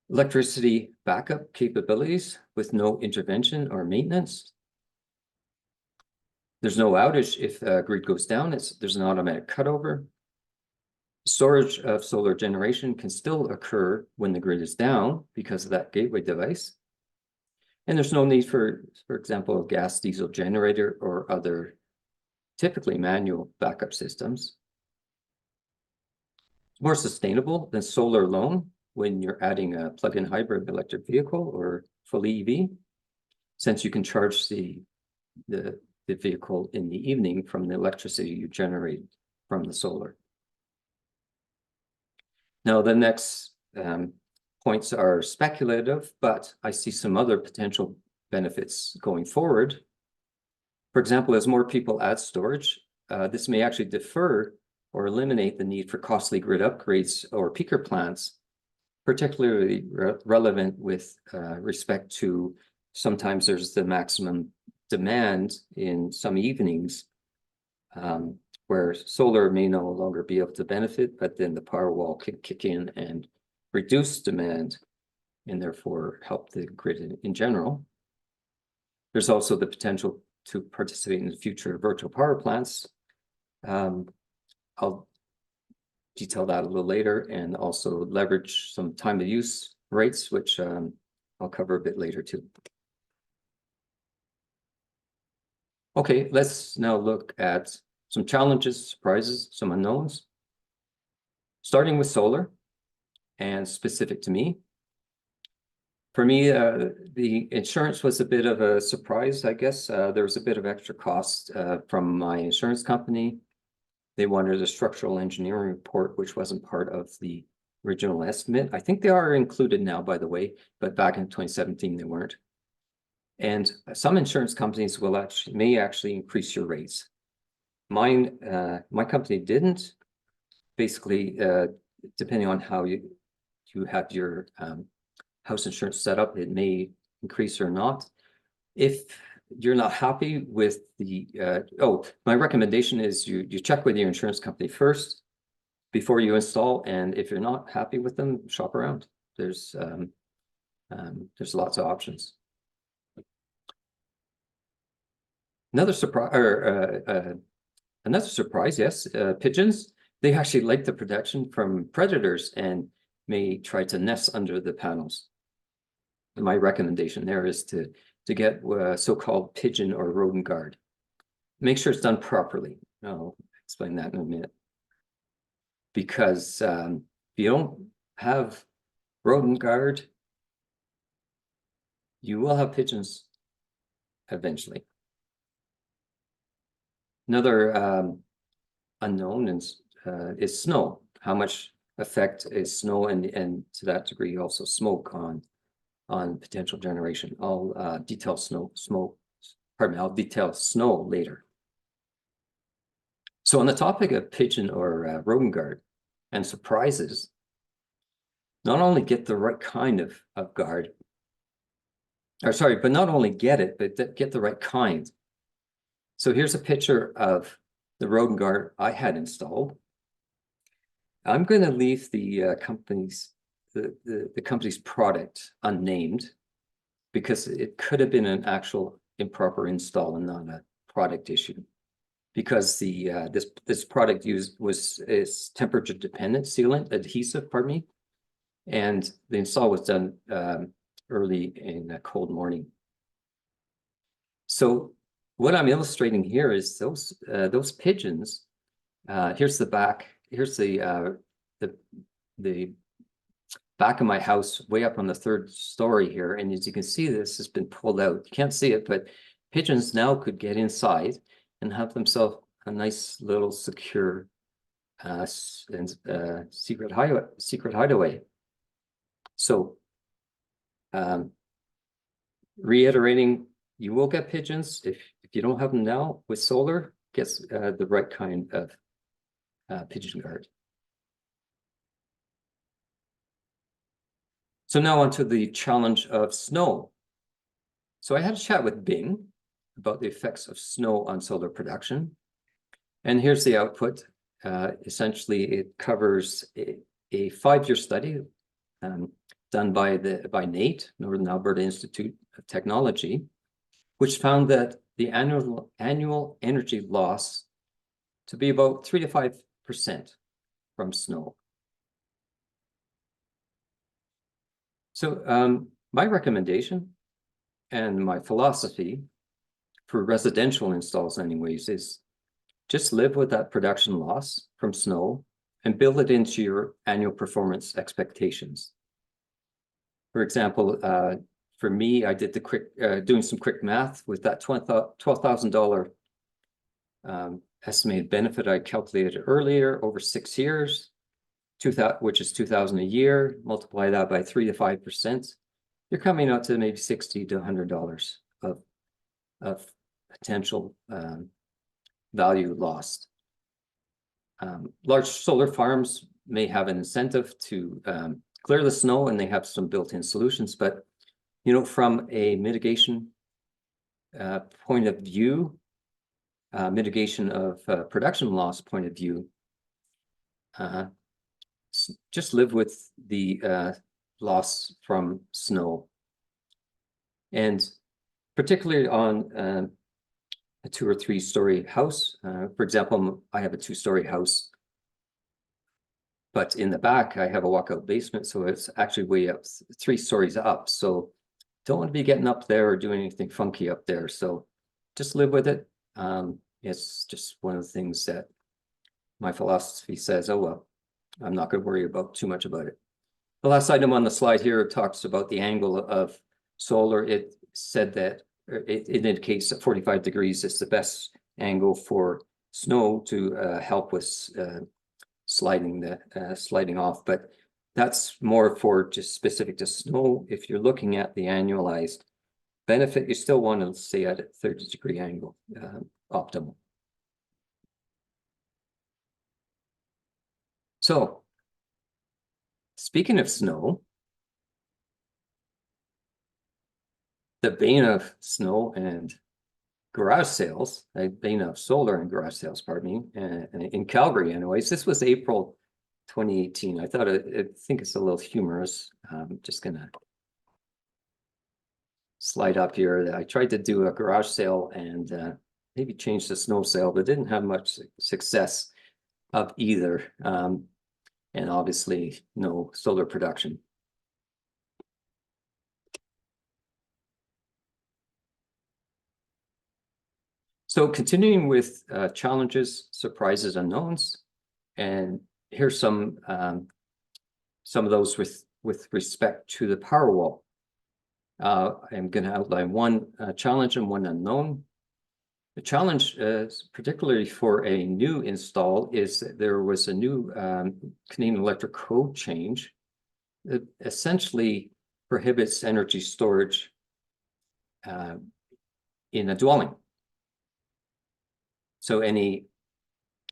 electricity backup capabilities with no intervention or maintenance. There's no outage if the grid goes down. There's an automatic cutover. Storage of solar generation can still occur when the grid is down because of that gateway device. And there's no need for example, a gas diesel generator or other typically manual backup systems. More sustainable than solar alone when you're adding a plug-in hybrid electric vehicle or fully EV, since you can charge the vehicle in the evening from the electricity you generate from the solar. Now, the next points are speculative, but I see some other potential benefits going forward. For example, as more people add storage, this may actually defer or eliminate the need for costly grid upgrades or peaker plants, particularly relevant with respect to sometimes there's the maximum demand in some evenings where solar may no longer be able to benefit, but then the Powerwall can kick in and reduce demand and therefore help the grid in general. There's also the potential to participate in the future of virtual power plants. I'll detail that a little later, and also leverage some time of use rates, which I'll cover a bit later too. Okay, let's now look at some challenges, surprises, some unknowns. Starting with solar and specific to me. For me, the insurance was a bit of a surprise, I guess. There was a bit of extra cost from my insurance company. They wanted a structural engineering report, which wasn't part of the original estimate. I think they are included now, by the way, but back in 2017, they weren't. And some insurance companies may actually increase your rates. Mine, my company didn't. Basically, depending on how you have your house insurance set up, it may increase or not. If you're not happy with the, my recommendation is you check with your insurance company first before you install, and if you're not happy with them, shop around. There's lots of options. Another surprise, yes, pigeons. They actually like the protection from predators and may try to nest under the panels. And my recommendation there is to get so-called pigeon or rodent guard. Make sure it's done properly. I'll explain that in a minute. Because if you don't have rodent guard, you will have pigeons eventually. Another unknown is snow. How much effect is snow and to that degree also smoke on potential generation? I'll detail I'll detail snow later. So on the topic of pigeon or rodent guard and surprises, not only get the right kind of guard, but not only get it, but get the right kind. So here's a picture of the rodent guard I had installed. I'm going to leave the company's product unnamed because it could have been an actual improper install and not a product issue. because the this product is temperature dependent sealant adhesive, pardon me, and the install was done early in a cold morning. So what I'm illustrating here is those pigeons. Here's the back. Here's the back of my house, way up on the 3rd story here, and as you can see, this has been pulled out. You can't see it, but pigeons now could get inside and have themselves a nice little secure secret hideaway. So, reiterating, you will get pigeons if you don't have them now. With solar, get the right kind of pigeon guard. So now onto the challenge of snow. So I had a chat with Bing about the effects of snow on solar production. And here's the output. Essentially, it covers a 5-year study done by NATE, Northern Alberta Institute of Technology, which found that the annual energy loss to be about 3 to 5% from snow. So my recommendation and my philosophy for residential installs anyways is just live with that production loss from snow and build it into your annual performance expectations. For example, for me, I did doing some quick math with that $12,000 estimated benefit I calculated earlier over 6 years, which is $2,000 a year. Multiply that by 3 to 5%. You're coming out to maybe $60 to $100 of potential value lost. Large solar farms may have an incentive to clear the snow, and they have some built-in solutions. But from a mitigation point of view, mitigation of production loss point of view, just live with the loss from snow. And particularly on a 2 or 3 story house, for example, I have a 2-story house, but in the back I have a walkout basement, so it's actually way up 3 stories up. So don't want to be getting up there or doing anything funky up there. So just live with it. It's just one of the things that my philosophy says, oh, well, I'm not going to worry too much about it. The last item on the slide here talks about the angle of solar. It said that it indicates that 45 degrees is the best angle for snow to help with sliding off. But that's more for just specific to snow. If you're looking at the annualized benefit, you still want to stay at a 30-degree angle, optimal. So, speaking of snow, the bane of snow and garage sales, the bane of solar and garage sales, pardon me, in Calgary anyways. This was April 2018. I think it's a little humorous. I'm just gonna slide up here. I tried to do a garage sale and maybe change the snow sale, but didn't have much success of either. And obviously no solar production. So continuing with challenges, surprises, unknowns, and here's some of those with respect to the Powerwall. I'm going to outline one challenge and one unknown. The challenge, particularly for a new install, is that there was a new Canadian Electric Code change that essentially prohibits energy storage in a dwelling. So any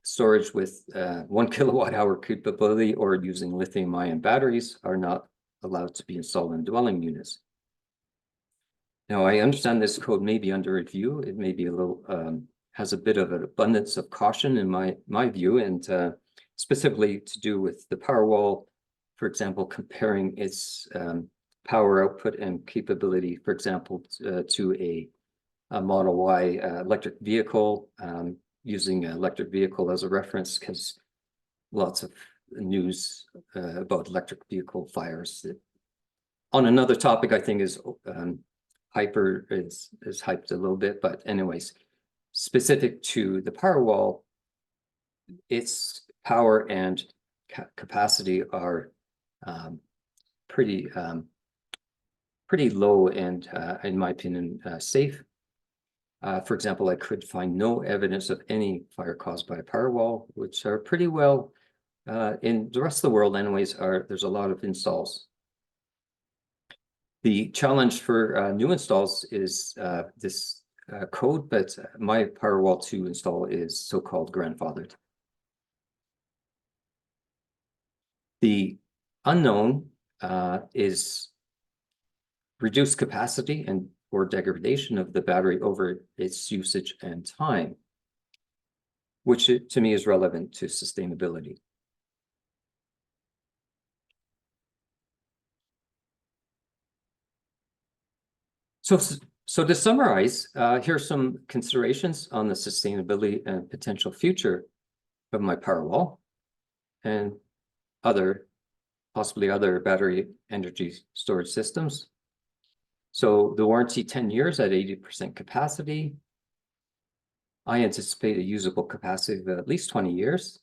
storage with 1 kilowatt-hour capability or using lithium-ion batteries are not allowed to be installed in dwelling units. Now, I understand this code may be under review. It may be a little, has a bit of an abundance of caution in my view, and specifically to do with the Powerwall, for example, comparing its power output and capability, for example, to a Model Y electric vehicle, using an electric vehicle as a reference because lots of news about electric vehicle fires. On another topic, I think is hyper is hyped a little bit, but anyways, specific to the Powerwall, its power and capacity are pretty low and, in my opinion, safe. For example, I could find no evidence of any fire caused by a Powerwall, which are pretty well in the rest of the world anyways. There's a lot of installs. The challenge for new installs is this code, but my Powerwall 2 install is so-called grandfathered. The unknown is reduced capacity and or degradation of the battery over its usage and time, which to me is relevant to sustainability. So to summarize, here are some considerations on the sustainability and potential future of my Powerwall and possibly other battery energy storage systems. So the warranty 10 years at 80% capacity. I anticipate a usable capacity of at least 20 years.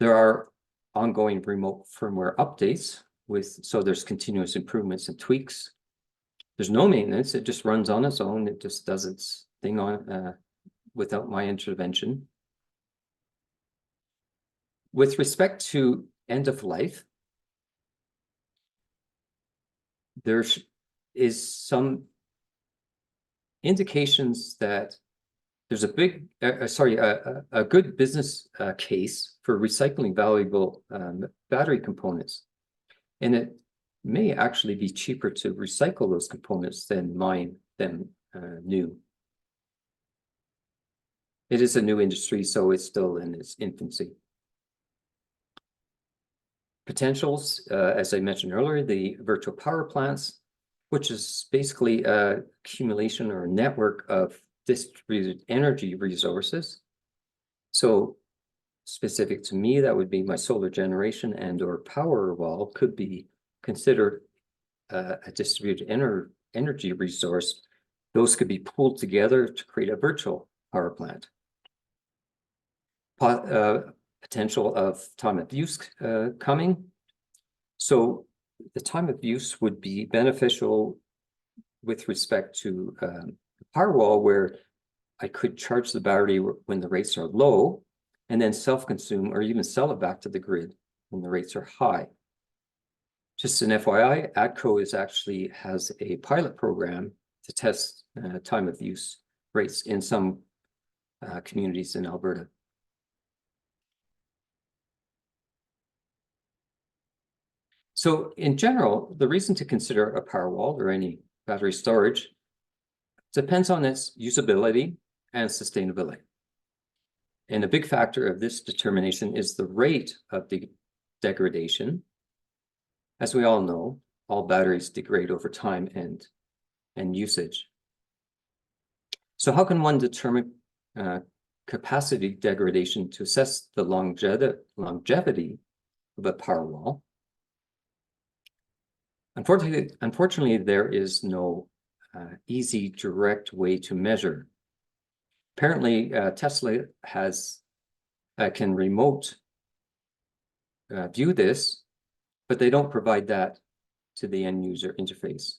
There are ongoing remote firmware updates so there's continuous improvements and tweaks. There's no maintenance, it just runs on its own, it just does its thing on without my intervention. With respect to end of life, there is some indications that there's a good business case for recycling valuable battery components, and it may actually be cheaper to recycle those components than mine them new. It is a new industry, so it's still in its infancy. Potentials, as I mentioned earlier, the virtual power plants, which is basically a accumulation or a network of distributed energy resources. So specific to me, that would be my solar generation and or Powerwall could be considered a distributed energy resource. Those could be pulled together to create a virtual power plant. Potential of time of use coming. So the time of use would be beneficial with respect to Powerwall, where I could charge the battery when the rates are low and then self-consume or even sell it back to the grid when the rates are high. Just an FYI, ATCO has a pilot program to test time of use rates in some communities in Alberta. So in general, the reason to consider a Powerwall or any battery storage depends on its usability and sustainability. And a big factor of this determination is the rate of the degradation. As we all know, all batteries degrade over time and usage. So how can one determine capacity degradation to assess the longevity of a Powerwall? Unfortunately, there is no easy, direct way to measure. Apparently, Tesla can remote view this, but they don't provide that to the end user interface.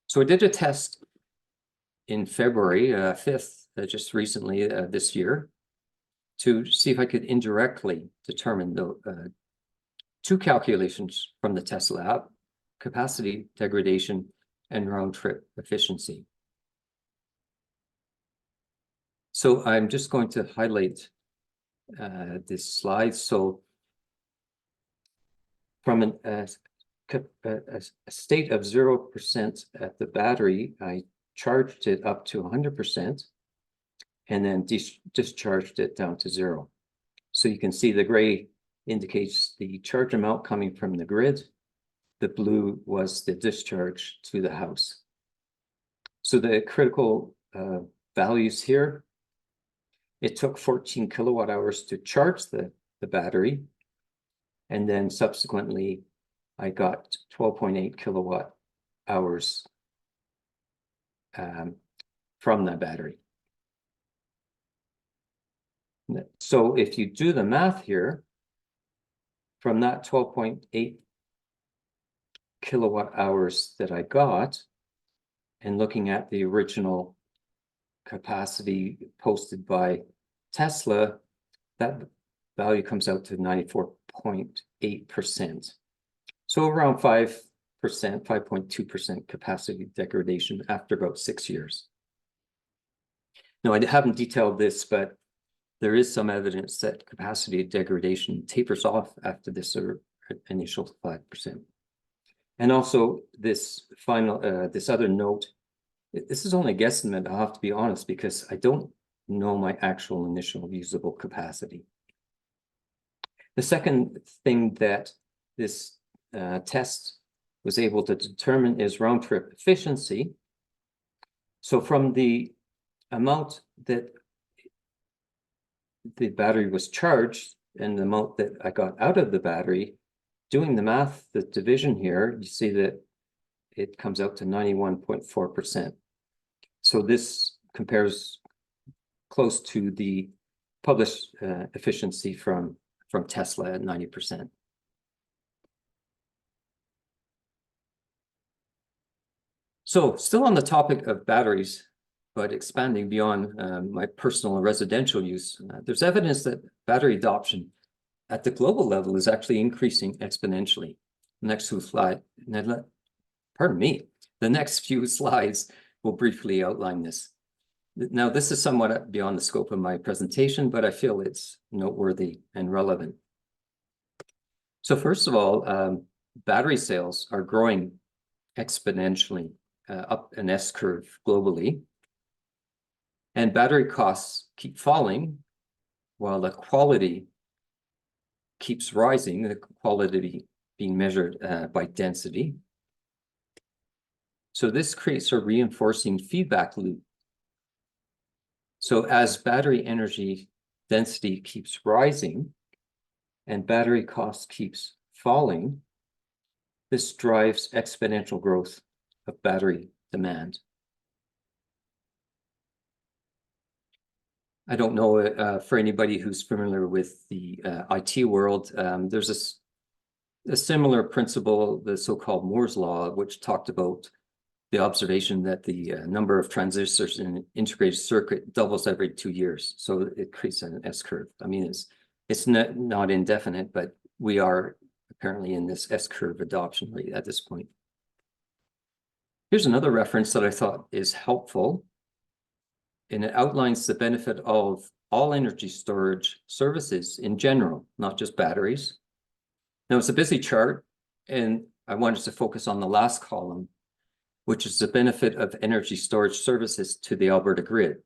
So I did a test in February 5th, just recently this year, to see if I could indirectly determine the two calculations from the Tesla app: capacity degradation and round trip efficiency. So I'm just going to highlight this slide. So from a state of 0% at the battery, I charged it up to 100% and then discharged it down to 0. So you can see the gray indicates the charge amount coming from the grid. The blue was the discharge to the house. So the critical values here. It took 14 kilowatt hours to charge the battery. And then subsequently, I got 12.8 kilowatt hours from the battery. So if you do the math here, from that 12.8 kilowatt hours that I got, and looking at the original capacity posted by Tesla, that value comes out to 94.8%. So around 5%, 5.2% capacity degradation after about 6 years. Now, I haven't detailed this, but there is some evidence that capacity degradation tapers off after this initial 5%. And also this final, this other note, this is only a guesstimate, I'll have to be honest, because I don't know my actual initial usable capacity. The second thing that this test was able to determine is round trip efficiency. So from the amount that the battery was charged and the amount that I got out of the battery, doing the math, the division here, you see that it comes out to 91.4%. So this compares close to the published efficiency from Tesla at 90%. So still on the topic of batteries, but expanding beyond my personal and residential use, there's evidence that battery adoption at the global level is actually increasing exponentially. The next few slides, pardon me, the next few slides will briefly outline this. Now, this is somewhat beyond the scope of my presentation, but I feel it's noteworthy and relevant. So first of all, battery sales are growing exponentially up an S-curve globally. And battery costs keep falling while the quality keeps rising, the quality being measured by density. So this creates a reinforcing feedback loop. So as battery energy density keeps rising and battery cost keeps falling, this drives exponential growth of battery demand. I don't know for anybody who's familiar with the IT world, there's a similar principle, the so-called Moore's Law, which talked about the observation that the number of transistors in an integrated circuit doubles every 2 years. So it creates an S-curve. I mean, it's not indefinite, but we are apparently in this S-curve adoption rate at this point. Here's another reference that I thought is helpful, and it outlines the benefit of all energy storage services in general, not just batteries. Now, it's a busy chart, and I wanted to focus on the last column, which is the benefit of energy storage services to the Alberta grid.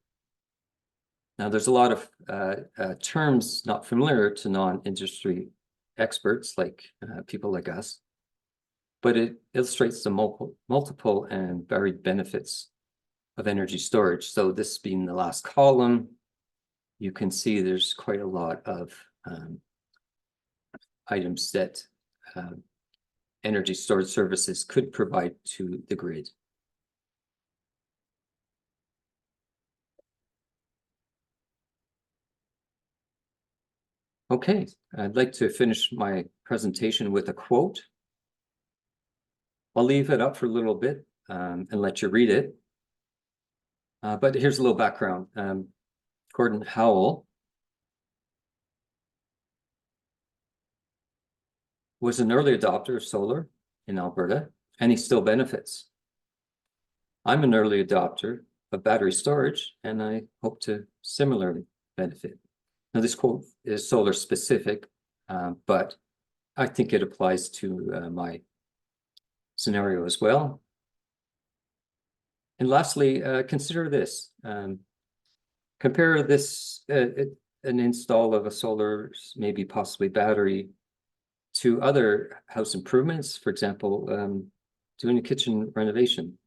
Now, there's a lot of terms not familiar to non-industry experts like people like us, but it illustrates the multiple and varied benefits of energy storage. So this being the last column, you can see there's quite a lot of items that energy storage services could provide to the grid. Okay, I'd like to finish my presentation with a quote. I'll leave it up for a little bit and let you read it. But here's a little background. Gordon Howell was an early adopter of solar in Alberta, and he still benefits. I'm an early adopter of battery storage, and I hope to similarly benefit. Now, this quote is solar specific, but I think it applies to my scenario as well. And lastly, consider this. Compare this, an install of a solar, maybe possibly battery, to other house improvements, for example, doing a kitchen renovation.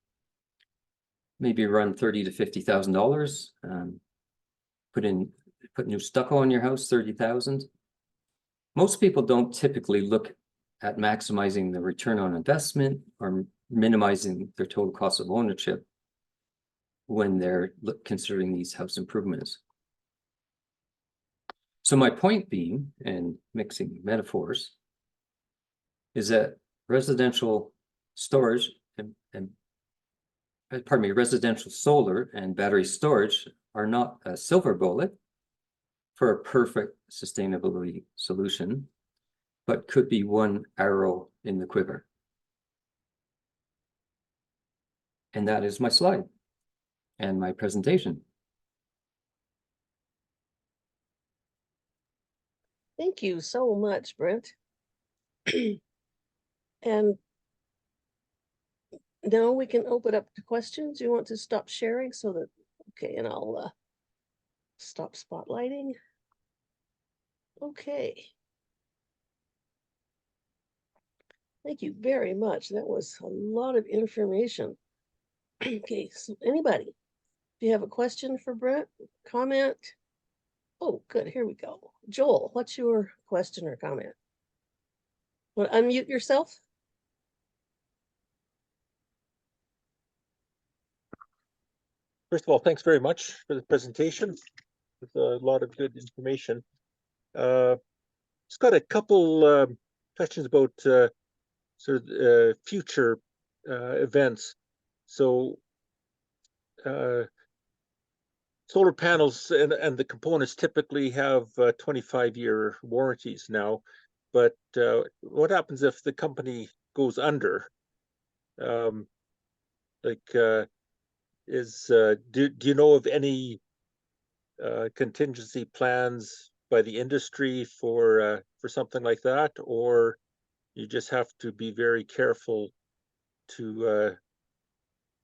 maybe run $30,000 to $50,000. Put new stucco on your house, 30,000. Most people don't typically look at maximizing the return on investment or minimizing their total cost of ownership when they're considering these house improvements. So my point being, and mixing metaphors, is that residential storage residential solar and battery storage are not a silver bullet for a perfect sustainability solution, but could be one arrow in the quiver. And that is my slide and my presentation. Thank you so much, Brent. And now we can open up to questions. You want to stop sharing so that, okay, and I'll stop spotlighting. Okay. Thank you very much. That was a lot of information. Okay, so anybody, if you have a question for Brent, comment. Oh, good, here we go. Joel, what's your question or comment? Want to unmute yourself? First of all, thanks very much for the presentation. With a lot of good information. Just got a couple questions about sort of future events. So solar panels and the components typically have 25-year warranties now, but what happens if the company goes under? Do you know of any contingency plans by the industry for something like that, or you just have to be very careful to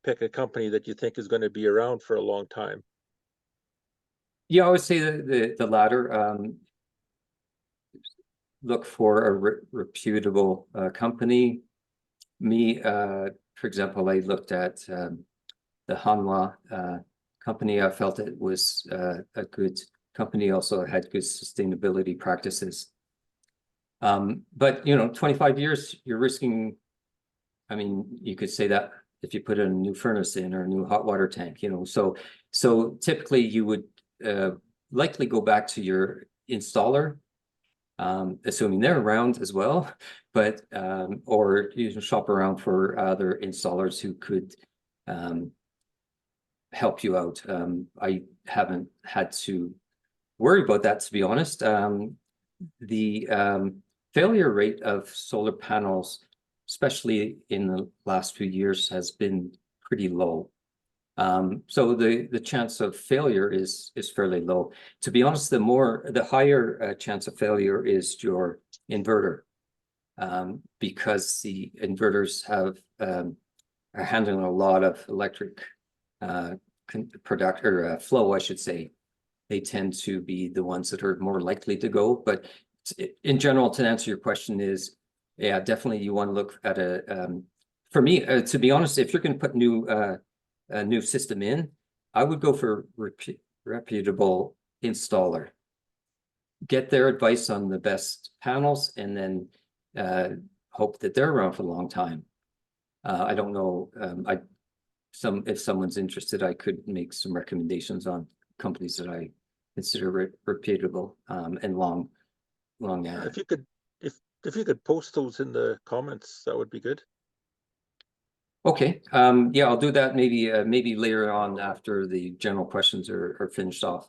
pick a company that you think is going to be around for a long time? Yeah, I would say the latter. Look for a reputable company. For example, I looked at the Hanwha company. I felt it was a good company, also had good sustainability practices. But 25 years, you're risking. I mean, you could say that if you put a new furnace in or a new hot water tank, so typically you would likely go back to your installer, assuming they're around as well, but or you shop around for other installers who could help you out. I haven't had to worry about that, to be honest. The failure rate of solar panels, especially in the last few years, has been pretty low. So the chance of failure is fairly low. To be honest, the higher chance of failure is your inverter, because the inverters are handling a lot of electric flow, I should say. They tend to be the ones that are more likely to go. But in general, to answer your question is, yeah, definitely you want to look at for me, to be honest, if you're going to put a new system in, I would go for reputable installer. Get their advice on the best panels, and then hope that they're around for a long time. I don't know. If someone's interested, I could make some recommendations on companies that I consider reputable and long. If you could post those in the comments, that would be good. Okay. Yeah, I'll do that maybe later on after the general questions are finished off.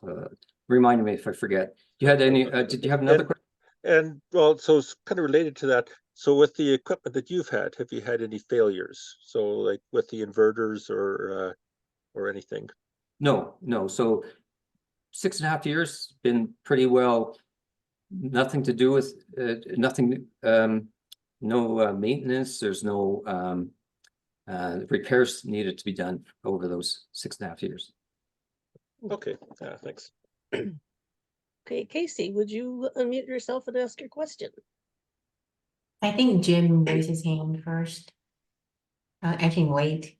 Remind me if I forget. You had any? Did you have another question? And well, so it's kind of related to that. So with the equipment that you've had, have you had any failures? So like with the inverters or anything? No. So 6.5 years, been pretty well. Nothing to do with nothing. No maintenance. There's no repairs needed to be done over those 6.5 years. Okay. Thanks. Okay, Casey, would you unmute yourself and ask your question? I think Jim raised his hand first. I can wait.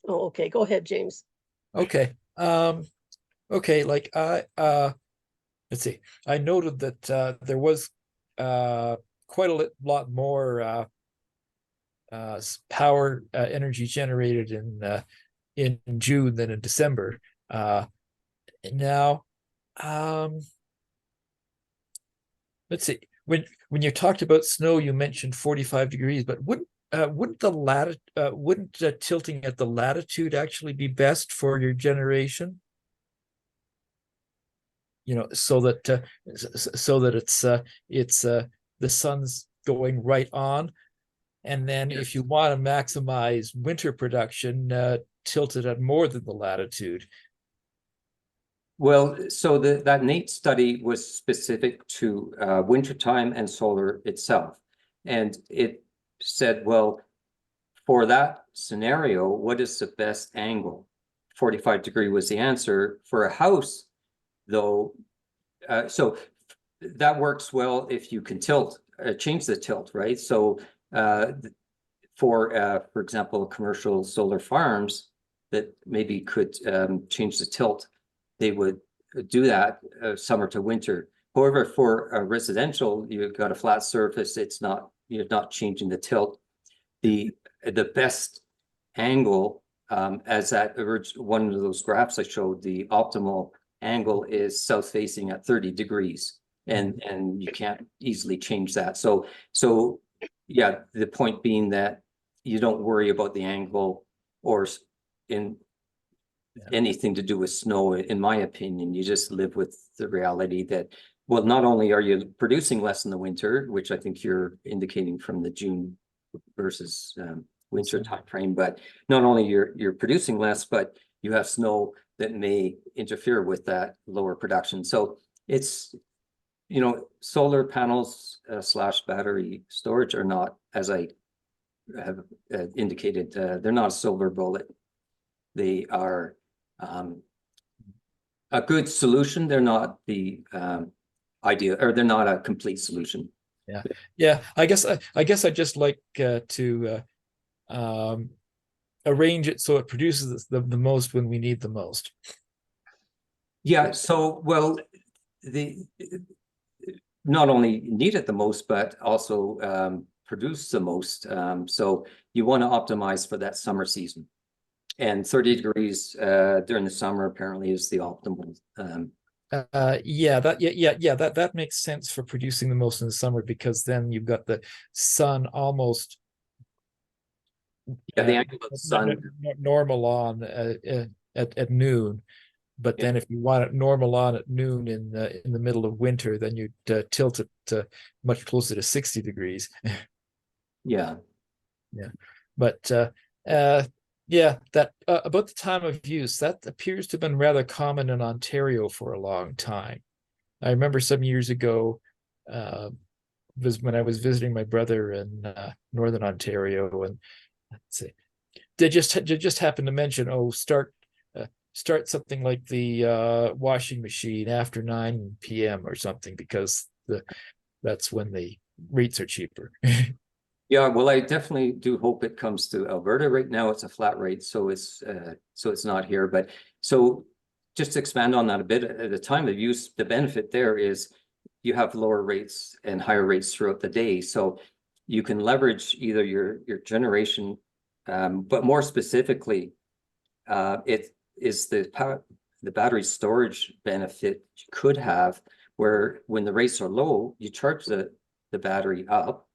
Oh, okay, go ahead, James. Okay. Okay, like let's see. I noted that there was quite a lot more power energy generated in June than in December. Now, let's see. When you talked about snow, you mentioned 45 degrees, but wouldn't tilting at the latitude actually be best for your generation? You know, so that it's the sun's going right on, and then if you want to maximize winter production, tilt it at more than the latitude. Well, so that NATE study was specific to wintertime and solar itself. And it said, well, for that scenario, what is the best angle? 45-degree was the answer. For a house, though, so that works well if you can change the tilt, right? So for example, commercial solar farms that maybe could change the tilt, they would do that summer to winter. However, for a residential, you've got a flat surface. You're not changing the tilt. The best angle, as that one of those graphs I showed, the optimal angle is south facing at 30 degrees, and you can't easily change that. So yeah, the point being that you don't worry about the angle or in anything to do with snow, in my opinion. You just live with the reality that, well, not only are you producing less in the winter, which I think you're indicating from the June versus winter time frame, but not only you're producing less, but you have snow that may interfere with that lower production. So it's, you know, solar panels slash battery storage are not, as I have indicated, they're not a silver bullet. They are a good solution. They're not the idea, or they're not a complete solution. Yeah. I guess I just like to arrange it so it produces the most when we need the most. Yeah. So, well, not only need it the most, but also produce the most. So you want to optimize for that summer season. And 30 degrees during the summer apparently is the optimal. That makes sense for producing the most in the summer, because then you've got the sun almost the angle of the sun normal on at noon. But then if you want it normal on at noon in the middle of winter, then you tilt it to much closer to 60 degrees. Yeah. But that about the time of use, that appears to have been rather common in Ontario for a long time. I remember some years ago, was when I was visiting my brother in Northern Ontario, and let's see, they just happened to mention, start something like the washing machine after 9 p.m. or something, because that's when the rates are cheaper. Yeah, well, I definitely do hope it comes to Alberta. Right now, it's a flat rate, so it's not here. But so just to expand on that a bit, at the time of use, the benefit there is you have lower rates and higher rates throughout the day. So you can leverage either your generation, but more specifically, it is the battery storage benefit you could have, where when the rates are low, you charge the battery up.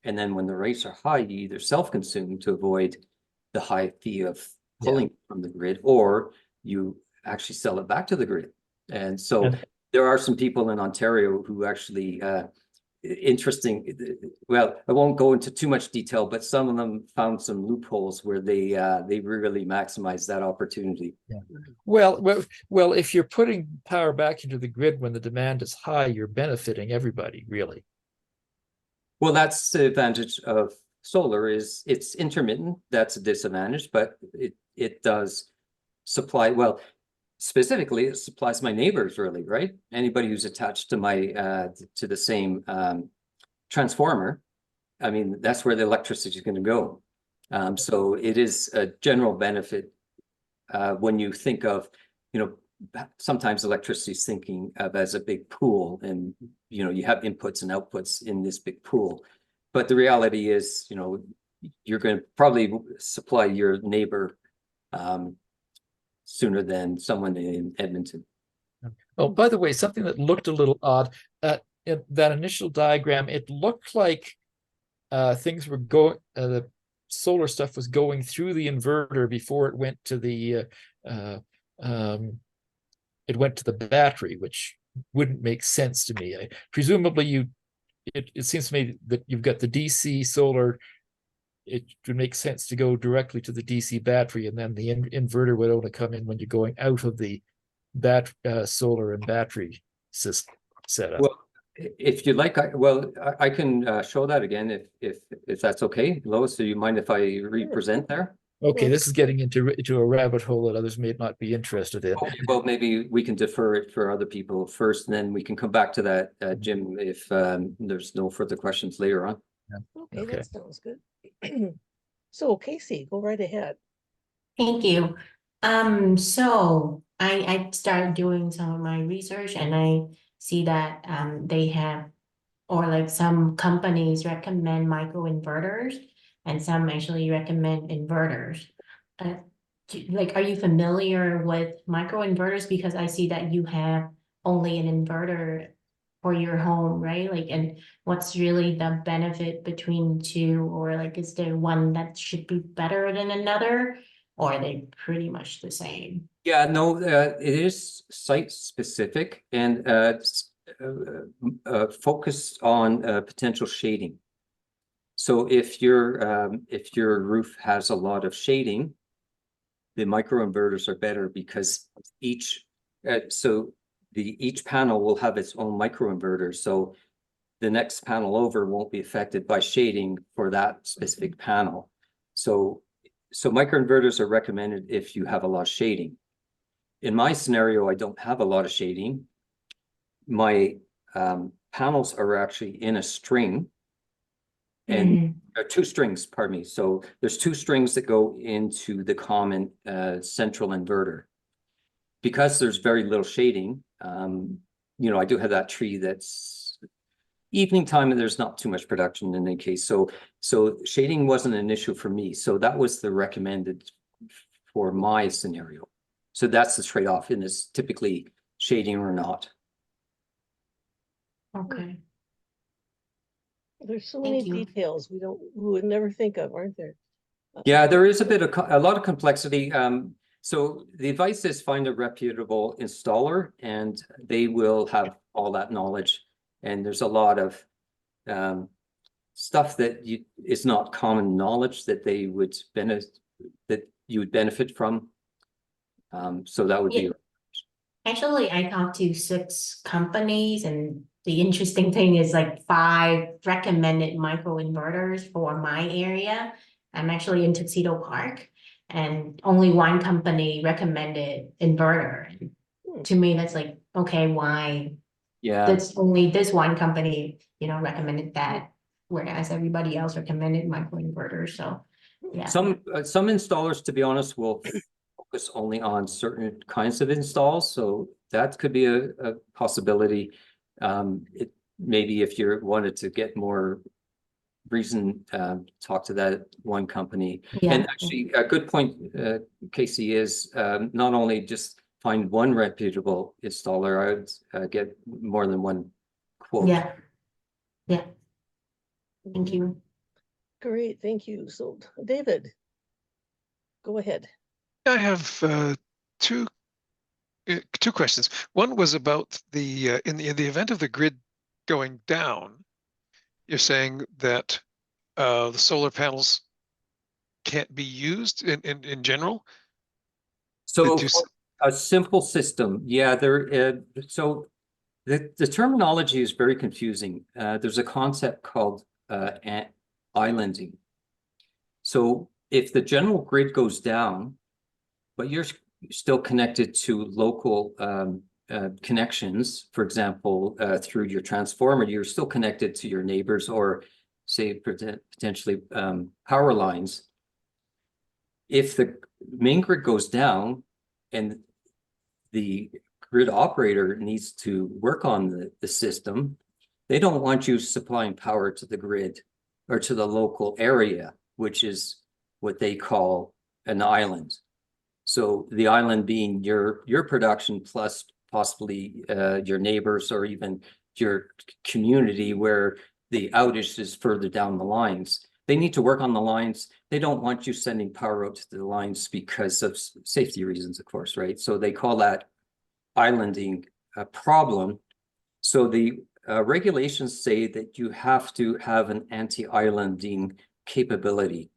And then when the rates are high, you either self-consume to avoid the high fee of pulling from the grid, or you actually sell it back to the grid. And so there are some people in Ontario who actually, well, I won't go into too much detail, but some of them found some loopholes where they really maximize that opportunity. Yeah. Well, if you're putting power back into the grid when the demand is high, you're benefiting everybody, really. Well, that's the advantage of solar, is it's intermittent. That's a disadvantage, but it does supply, well, specifically it supplies my neighbors, really, right? Anybody who's attached to my to the same transformer. I mean, that's where the electricity is going to go. So it is a general benefit when you think of, sometimes electricity is thinking of as a big pool, and you have inputs and outputs in this big pool. But the reality is, you're going to probably supply your neighbor sooner than someone in Edmonton. Oh, by the way, something that looked a little odd, in that initial diagram, it looked like things were going, the solar stuff was going through the inverter before it went to the battery, which wouldn't make sense to me. Presumably it seems to me that you've got the DC solar. It would make sense to go directly to the DC battery, and then the inverter would only come in when you're going out of the solar and battery system setup. Well, if you'd like, I can show that again if that's okay. Lois, do you mind if I represent there? Okay, this is getting into a rabbit hole that others may not be interested in. Okay, well, maybe we can defer it for other people first, and then we can come back to that, Jim, if there's no further questions later on. Okay, Okay. that sounds good. So Casey, go right ahead. Thank you. So I started doing some of my research and I see that they have, or like some companies recommend microinverters and some actually recommend inverters. Like, are you familiar with microinverters? Because I see that you have only an inverter for your home, right? Like, and what's really the benefit between two, or like, is there one that should be better than another? Or are they pretty much the same? Yeah, no, it is site specific and focused on potential shading. So if your roof has a lot of shading, the microinverters are better because each panel will have its own microinverter. So the next panel over won't be affected by shading for that specific panel. So microinverters are recommended if you have a lot of shading. In my scenario, I don't have a lot of shading. My panels are actually in a string, and two strings, pardon me. So there's two strings that go into the common central inverter. Because there's very little shading, I do have that tree that's evening time and there's not too much production in any case. So shading wasn't an issue for me. So that was the recommended for my scenario. So that's the trade-off, and it's typically shading or not. Okay. There's so many Thank you. details we would never think of, aren't there? Yeah, there is a lot of complexity. So the advice is find a reputable installer, and they will have all that knowledge. And there's a lot of stuff that is not common knowledge that they would you would benefit from. So that would be. Actually, I talked to 6 companies, and the interesting thing is like 5 recommended microinverters for my area. I'm actually in Tuxedo Park, and only 1 company recommended inverter. To me, that's like, okay, why? Yeah. That's only this 1 company, recommended that, whereas everybody else recommended microinverters. So, yeah. Some installers, to be honest, will focus only on certain kinds of installs, so that could be a possibility. Maybe if you wanted to get more reason, talk to that one company. Yeah. And actually, a good point, Casey, is not only just find one reputable installer. I would get more than one quote. Yeah. Thank you. Great, thank you. So David, go ahead. I have two questions. One was about the in the event of the grid going down, you're saying that the solar panels can't be used in general. So Did you a simple system, yeah. So the terminology is very confusing. There's a concept called islanding. So if the general grid goes down, but you're still connected to local connections, for example, through your transformer, you're still connected to your neighbors, or say potentially power lines. if the main grid goes down and the grid operator needs to work on the system, they don't want you supplying power to the grid or to the local area, which is what they call an island. So the island being your production plus possibly your neighbors or even your community where the outage is further down the lines. They need to work on the lines. They don't want you sending power out to the lines because of safety reasons, of course, right? So they call that islanding a problem. So the regulations say that you have to have an anti-islanding capability.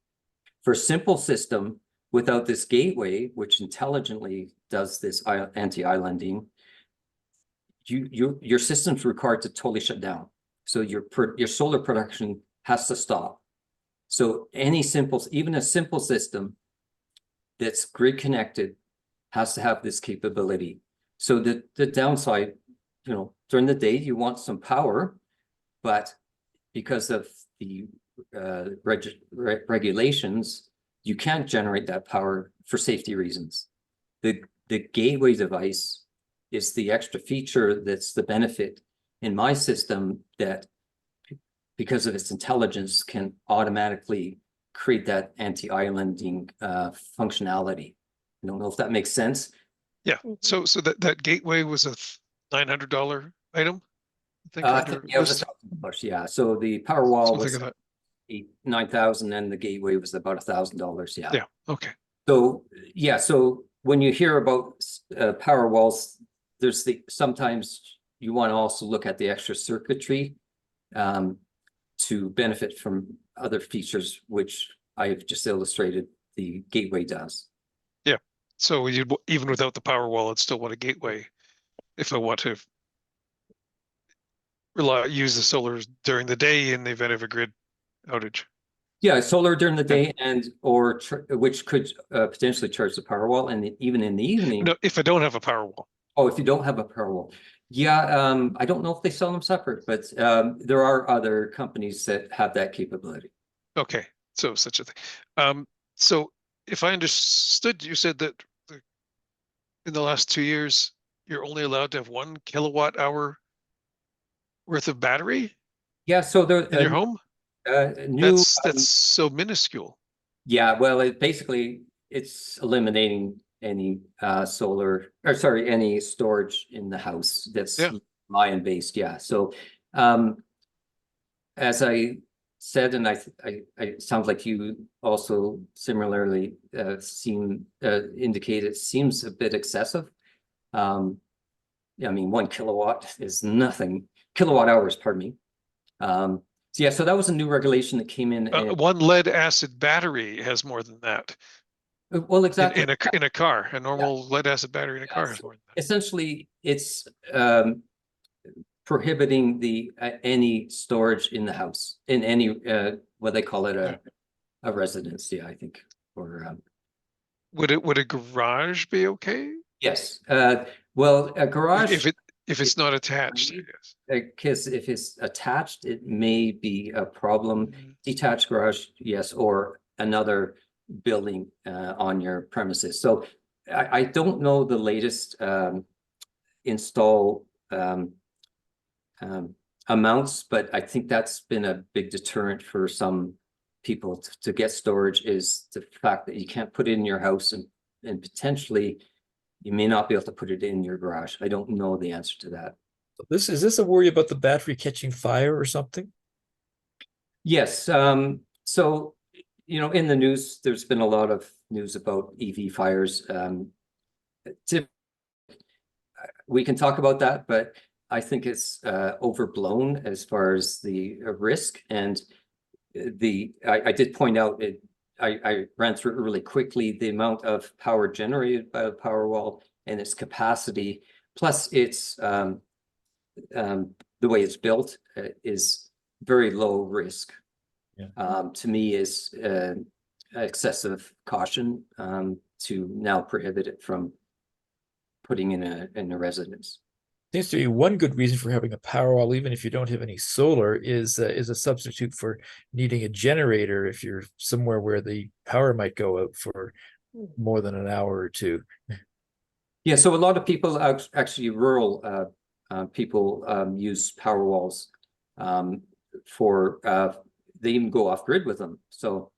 For a simple system, without this gateway, which intelligently does this anti-islanding, your system's required to totally shut down. So your solar production has to stop. So any simple, even a simple system that's grid connected has to have this capability. So the downside, you know, during the day you want some power, but because of the regulations, you can't generate that power for safety reasons. The gateway device is the extra feature that's the benefit in my system that, because of its intelligence, can automatically create that anti-islanding functionality. I don't know if that makes sense. Yeah. So that gateway was a $900 item, I think. I Under think, yeah, it was list. $1,000. Yeah. So the power wall Something was of that. 9,000, and the gateway was about $1,000. Yeah. Yeah. Okay. So yeah. So when you hear about power walls, there's sometimes you want to also look at the extra circuitry to benefit from other features, which I've just illustrated the gateway does. Yeah. So even without the power wall, I'd still want a gateway if I want to use the solar during the day in the event of a grid outage. Yeah, solar during the day or which could potentially charge the power wall, and even in the evening. No, if I don't have a power wall. Oh, if you don't have a power wall. Yeah, I don't know if they sell them separate, but there are other companies that have that capability. Okay, so such a thing. So if I understood, you said that in the last 2 years, you're only allowed to have 1 kilowatt hour worth of battery Yeah, so in your home. new. That's so minuscule. Yeah, well, it's eliminating any any storage in the house that's ion based. Yeah. So as I said, and I it sounds like you also similarly indicate it seems a bit excessive. I mean, 1 kilowatt is nothing. Kilowatt hours, pardon me. So yeah, so that was a new regulation that came in. One lead acid battery has more than that. Well, exactly. In a car, a normal lead acid battery in a car has more than that. Essentially, it's prohibiting any storage in the house in any what they call it a residence. Yeah, I think. Or would a garage be okay? Yes. Well, a garage. If it's not attached, I guess. Because if it's attached, it may be a problem. Detached garage, yes, or another building on your premises. So I don't know the latest install amounts, but I think that's been a big deterrent for some people to get storage, is the fact that you can't put it in your house and potentially you may not be able to put it in your garage. I don't know the answer to that. Is this a worry about the battery catching fire or something? Yes. So, you know, in the news, there's been a lot of news about EV fires. We can talk about that, but I think it's overblown as far as the risk. And I did point out it. I ran through it really quickly, the amount of power generated by the Powerwall and its capacity, plus its the way it's built is very low risk. Yeah. To me is excessive caution to now prohibit it from putting in a residence. seems to be one good reason for having a Powerwall, even if you don't have any solar, is a substitute for needing a generator if you're somewhere where the power might go out for more than an hour or two. Yeah, so a lot of people, actually rural people use Powerwalls for, they even go off grid with them. So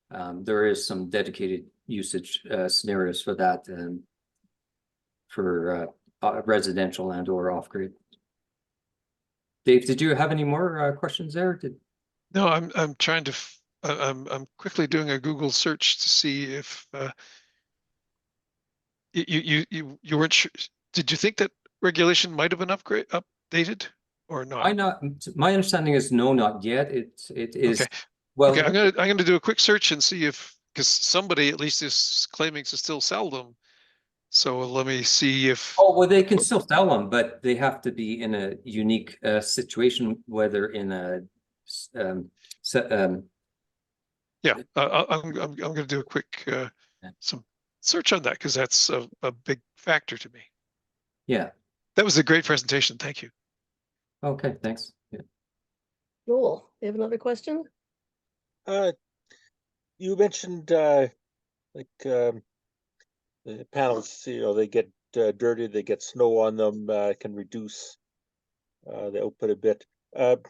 there is some dedicated usage scenarios for that, and for residential and or off grid. Dave, did you have any more questions there? No, I'm trying to. I'm quickly doing a Google search to see if you weren't sure. Did you think that regulation might have been updated or not? My understanding is no, not yet. It is. Okay. Well, okay, I'm gonna do a quick search and see if, because somebody at least is claiming to still sell them. So let me see if. oh, well, they can still sell them, but they have to be in a unique situation, whether in a Yeah, I'm going to do a quick some search on that, because that's a big factor to me. yeah. That was a great presentation. Thank you. Okay, thanks. Yeah. Joel, you have another question? You mentioned like the panels, they get dirty, they get snow on them, can reduce the output a bit. Do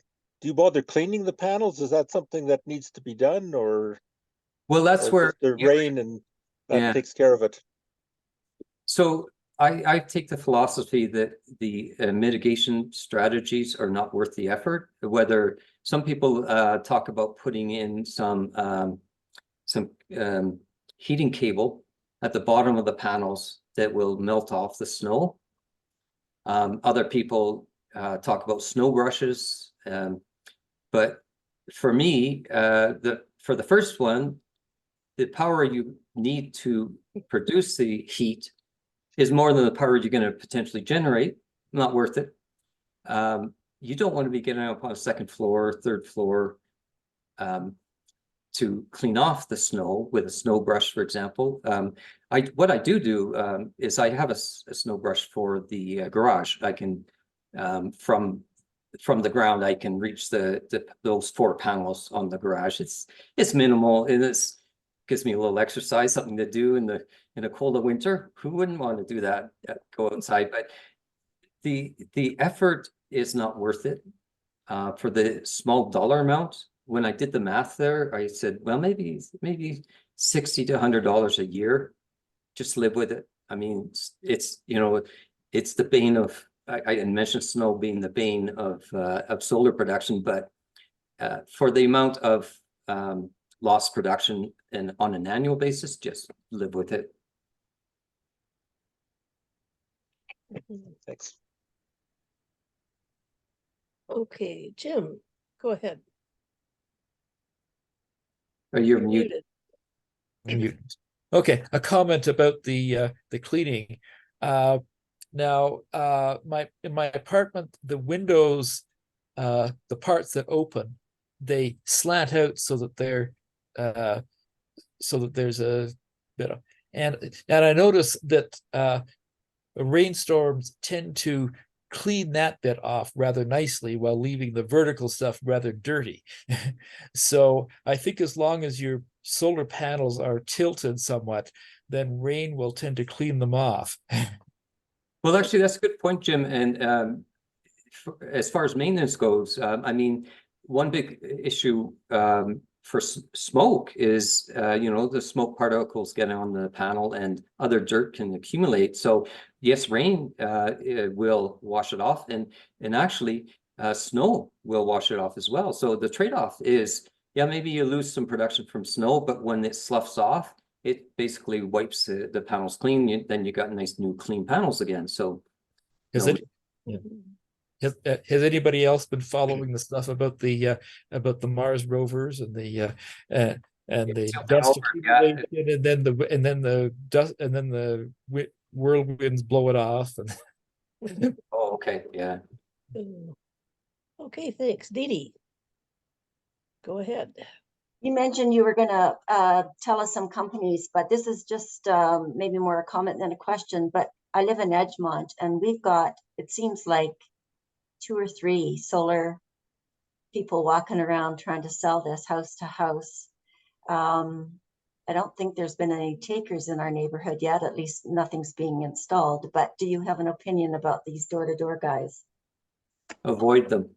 you bother cleaning the panels? Is that something that needs to be done, or Well, that's where just the rain and that takes care of it? So I take the philosophy that the mitigation strategies are not worth the effort. Whether some people talk about putting in some heating cable at the bottom of the panels that will melt off the snow. Other people talk about snow brushes, but for me, for the first one, the power you need to produce the heat is more than the power you're going to potentially generate. Not worth it. You don't want to be getting up on a second floor, third floor to clean off the snow with a snow brush, for example. What I do is I have a snow brush for the garage. I can from the ground I can reach those 4 panels on the garage. It's minimal, and it's gives me a little exercise, something to do in a cold of winter. Who wouldn't want to do that? Go outside, but the effort is not worth it for the small dollar amount. When I did the math there, I said, well, maybe $60 to $100 a year. Just live with it. I mean, it's the bane of. I mentioned snow being the bane of solar production, but for the amount of lost production and on an annual basis, just live with it. Thanks. Okay, Jim, go ahead. Or you're muted. Mute. Okay, a comment about the cleaning. Now, in my apartment, the windows, the parts that open, they slant out so that there's a bit of, and I notice that rainstorms tend to clean that bit off rather nicely while leaving the vertical stuff rather dirty. So I think as long as your solar panels are tilted somewhat, then rain will tend to clean them off. Well, actually, that's a good point, Jim. And as far as maintenance goes, I mean, one big issue for smoke is, the smoke particles get on the panel and other dirt can accumulate. So yes, rain will wash it off, and actually snow will wash it off as well. So the trade-off is, yeah, maybe you lose some production from snow, but when it sloughs off, it basically wipes the panels clean. Then you got nice new clean panels again. So Has anybody else been following the stuff about the Mars rovers and the dust accumulation, and then the dust, and then the whirlwinds blow it off? And oh, okay, yeah. Okay, thanks. Dee Dee, go ahead. You mentioned you were going to tell us some companies, but this is just maybe more a comment than a question. But I live in Edgemont and we've got, it seems like 2 or 3 solar people walking around trying to sell this house to house. I don't think there's been any takers in our neighborhood yet, at least nothing's being installed, but do you have an opinion about these door-to-door guys? Avoid them.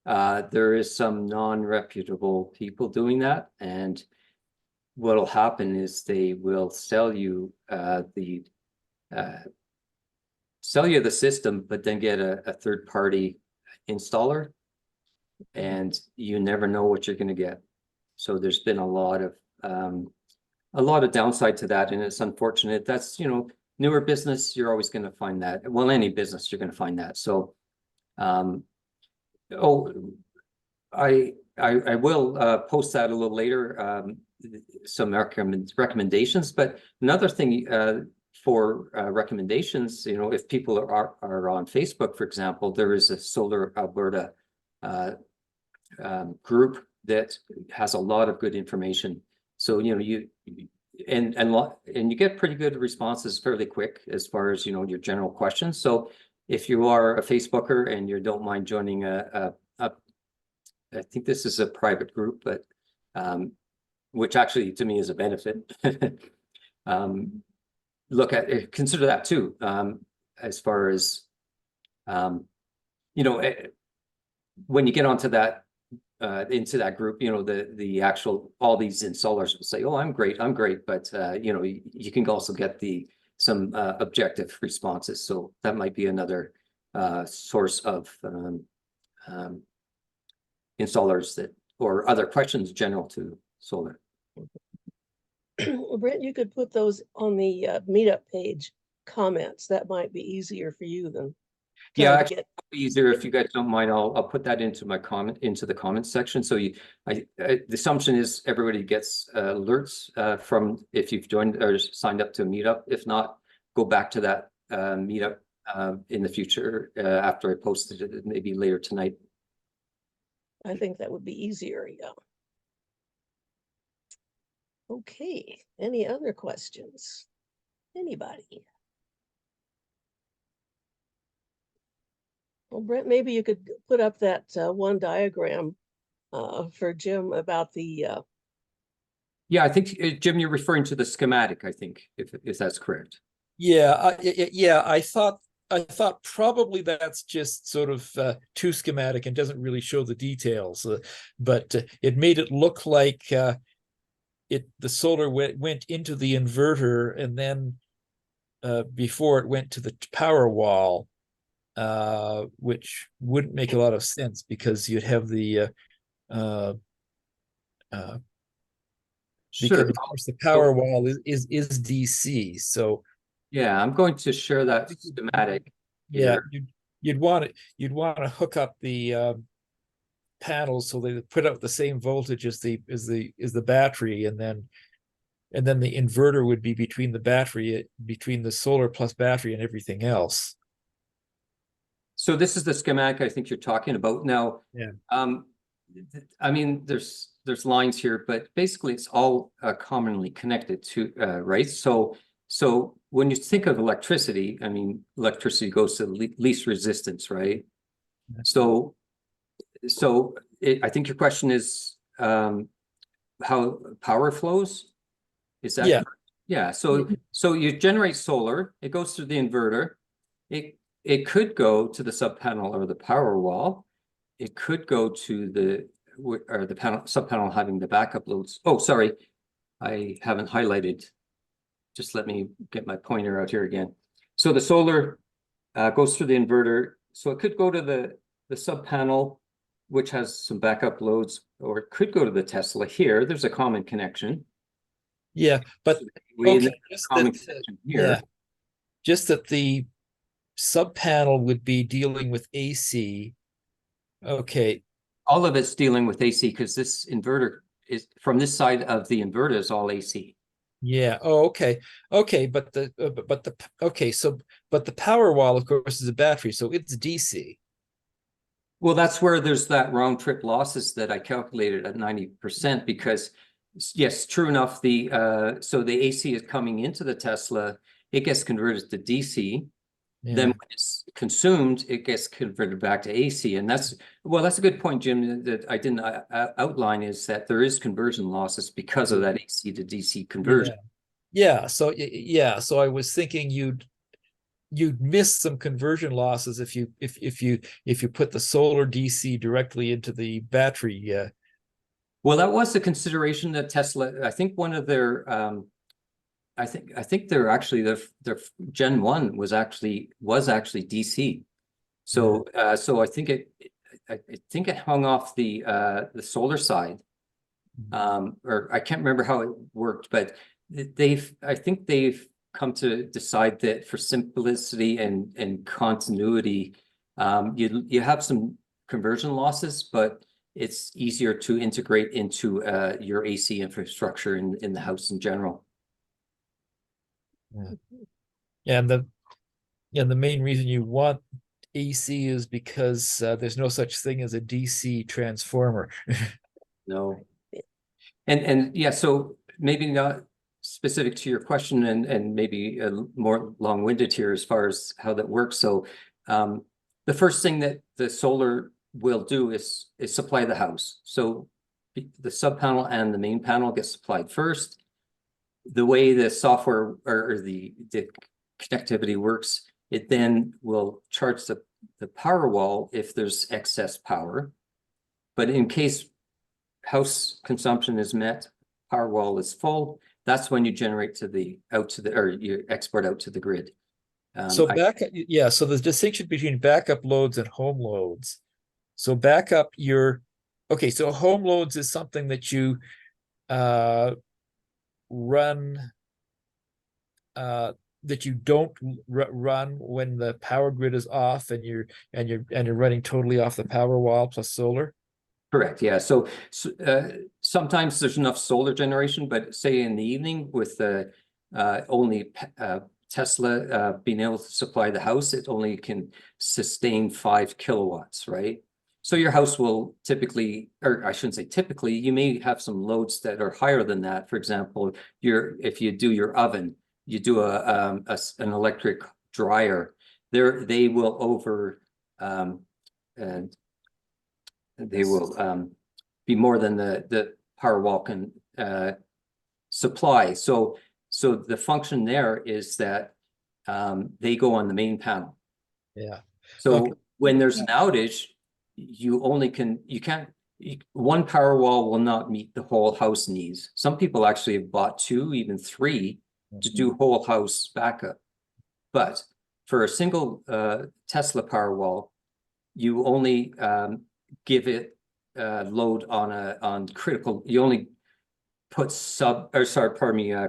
There is some non-reputable people doing that, and what'll happen is they will sell you the system, but then get a third-party installer, and you never know what you're going to get. So there's been a lot of downside to that, and it's unfortunate. That's, you know, newer business, you're always going to find that. Well, any business, you're going to find that. So, I will post that a little later, some recommendations. But another thing for recommendations, you know, if people are on Facebook, for example, there is a Solar Alberta group that has a lot of good information. So, you know, you get pretty good responses fairly quick as far as, you know, your general questions. So if you are a Facebooker and you don't mind joining I think this is a private group, but which actually to me is a benefit. Consider that too, as far as you know, when you get onto that into that group, you know, the actual, all these installers will say, oh, I'm great, but you know, you can also get some objective responses. So that might be another source of installers that, or other questions general to solar. Well, Brent, you could put those on the meetup page comments. That might be easier for you than Yeah, trying to get. Easier if you guys don't mind. I'll put that into my into the comment section. So the assumption is everybody gets alerts from if you've joined or signed up to a meetup. If not, go back to that meetup in the future after I posted it, maybe later tonight. I think that would be easier, yeah. Okay, any other questions? Anybody? Well, Brent, maybe you could put up that one diagram for Jim about the Yeah, I think Jim, you're referring to the schematic, I think, if that's correct. Yeah, I thought probably that's just sort of too schematic and doesn't really show the details, but it made it look like the solar went into the inverter, and then before it went to the power wall, which wouldn't make a lot of sense because you'd have the because of course the power wall is DC. So yeah, I'm going to share that schematic. Yeah, you'd want to hook up the panels so they put out the same voltage as the battery, and then the inverter would be between the solar plus battery and everything else. So this is the schematic I think you're talking about now. Yeah. I mean, there's lines here, but basically it's all commonly connected to right. So when you think of electricity, I mean, electricity goes to least resistance, right? Yeah. So I think your question is how power flows. Is that? Yeah. Yeah. So you generate solar. It goes through the inverter. It could go to the sub panel or the power wall. It could go to the sub panel having the backup loads. Oh, sorry, I haven't highlighted. Just let me get my pointer out here again. So the solar goes through the inverter. So it could go to the sub panel, which has some backup loads, or it could go to the Tesla here. There's a common connection. Yeah, but okay, just that the sub panel would be dealing with AC. Okay. All of it's dealing with AC because this inverter is from this side of the inverter is all AC. Yeah. Oh, okay. Okay, but the power wall, of course, is a battery, so it's DC. Well, that's where there's that round trip losses that I calculated at 90%, because yes, true enough, so the AC is coming into the Tesla it gets converted to DC. Then Yeah. when it's consumed, it gets converted back to AC. And that's a good point, Jim, that I didn't outline, is that there is conversion losses because of that AC to DC conversion. Yeah. So I was thinking you'd miss some conversion losses if you put the solar DC directly into the battery. Well, that was the consideration that Tesla, I think one of their I think they're actually their Gen 1 was actually DC. So so I think it hung off the solar side. Or I can't remember how it worked, but I think they've come to decide that for simplicity and continuity, you have some conversion losses, but it's easier to integrate into your AC infrastructure in the house in general. Yeah, and the main reason you want AC is because there's no such thing as a DC transformer. No. And yeah, so maybe not specific to your question, and maybe more long-winded here as far as how that works. So the first thing that the solar will do is supply the house. So the sub panel and the main panel get supplied first. The way the software or the connectivity works, it then will charge the power wall if there's excess power. But in case house consumption is met, power wall is full, that's when you generate or you export out to the grid. So so there's distinction between backup loads and home loads. So backup, so home loads is something that you run that you don't run when the power grid is off and you're running totally off the power wall plus solar. Correct. Yeah. So sometimes there's enough solar generation, but say in the evening with only Tesla being able to supply the house, it only can sustain 5 kilowatts, right? So your house will typically, or I shouldn't say typically, you may have some loads that are higher than that. For example, if you do your oven, you do an electric dryer, they will be more than the power wall can supply. So the function there is that they go on the main panel. Yeah. So Okay. when there's an outage, one power wall will not meet the whole house needs. Some people actually have bought 2, even 3 to do whole house backup. But for a single Tesla power wall, you only give it load on critical. You only put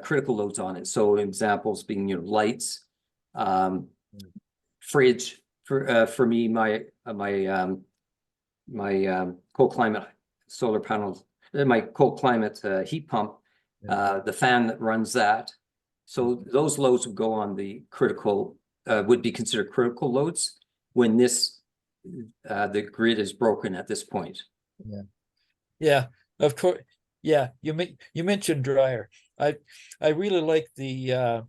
critical loads on it. So examples being lights, fridge. For me, my cold climate solar panels, my cold climate heat pump, the fan that runs that. So those loads would go on the critical, would be considered critical loads when the grid is broken at this point. Yeah, of course. Yeah, you mentioned dryer. I really like the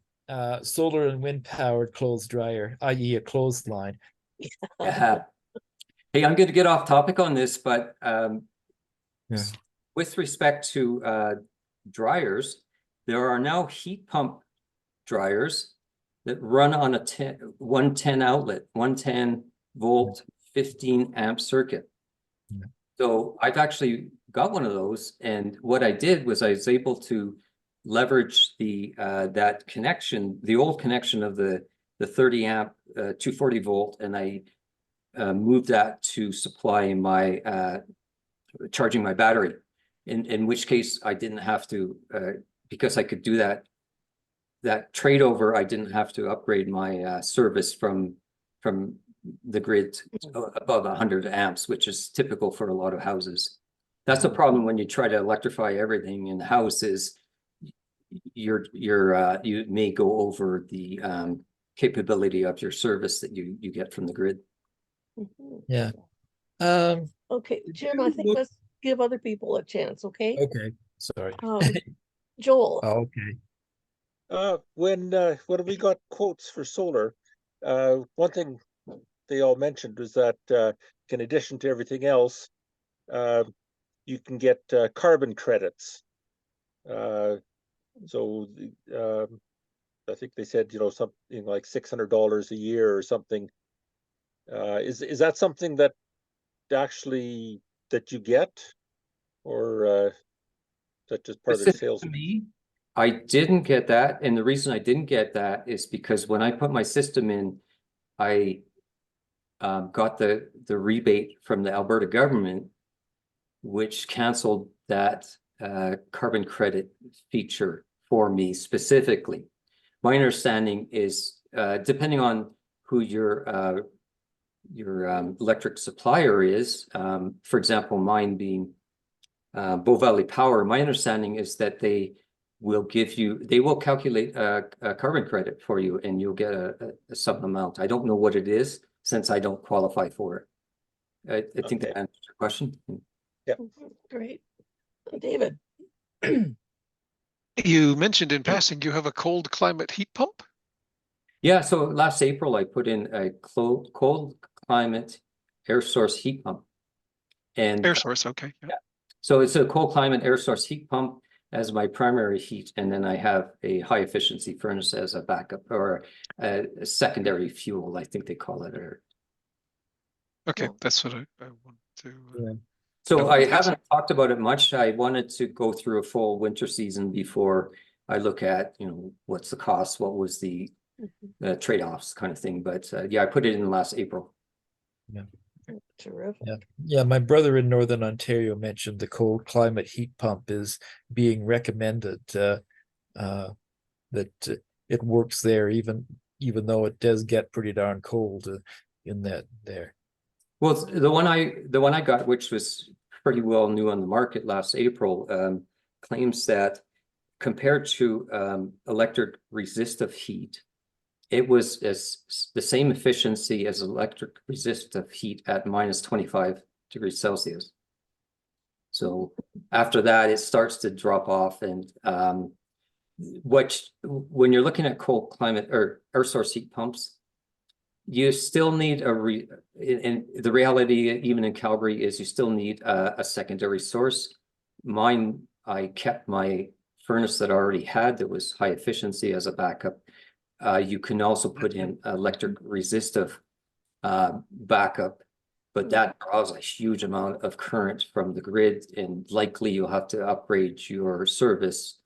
solar and wind powered clothes dryer, i.e. a clothesline. Yeah. Hey, I'm going to get off topic on this, but with respect to dryers, there are now heat pump dryers that run on a 110 outlet, 110 volt, 15 amp circuit. So I've actually got one of those, and what I did was I was able to leverage that connection, the old connection of the 30 amp 240 volt, and I moved that to supply my charging my battery. In which case I didn't have to because I could do that trade over. I didn't have to upgrade my service from the grid above 100 amps, which is typical for a lot of houses. That's the problem when you try to electrify everything in the house, is you may go over the capability of your service that you get from the grid. Yeah. Okay, Jim, I think let's give other people a chance, okay? Okay. Sorry. Joel, Okay. When we got quotes for solar, one thing they all mentioned was that in addition to everything else, you can get carbon credits. So I think they said, something like $600 a year or something. Is that something that actually that you get, or is that just part of the Specific sales? to me, I didn't get that, and the reason I didn't get that is because when I put my system in, I got the rebate from the Alberta government, which canceled that carbon credit feature for me specifically. My understanding is, depending on who your electric supplier is, for example, mine being Bow Valley Power, my understanding is that they will calculate a carbon credit for you, and you'll get a sub amount. I don't know what it is since I don't qualify for it. I think Okay. that answers your question. Great. David, You mentioned in passing you have a cold climate heat pump? Yeah, so last April I put in a cold climate air source heat pump. And Air source, okay. Yeah. so it's a cold climate air source heat pump as my primary heat, and then I have a high efficiency furnace as a backup, or a secondary fuel, I think they call it. Or Okay, Cool. that's what I want to. Yeah. so No, I thanks. haven't talked about it much. I wanted to go through a full winter season before I look at, what's the cost, what was the trade-offs kind of thing. But yeah, I put it in last April. terrific. Yeah, my brother in Northern Ontario mentioned the cold climate heat pump is being recommended, that it works there even though it does get pretty darn cold in that there. Well, the one I got, which was pretty well new on the market last April, claims that compared to electric resistive heat, it was the same efficiency as electric resistive heat at minus 25 degrees Celsius. So after that, it starts to drop off. And when you're looking at cold climate or air source heat pumps, you still need and the reality, even in Calgary, is you still need a secondary source. Mine, I kept my furnace that I already had that was high efficiency as a backup. You can also put in electric resistive backup, but that draws a huge amount of current from the grid, and likely you'll have to upgrade your service.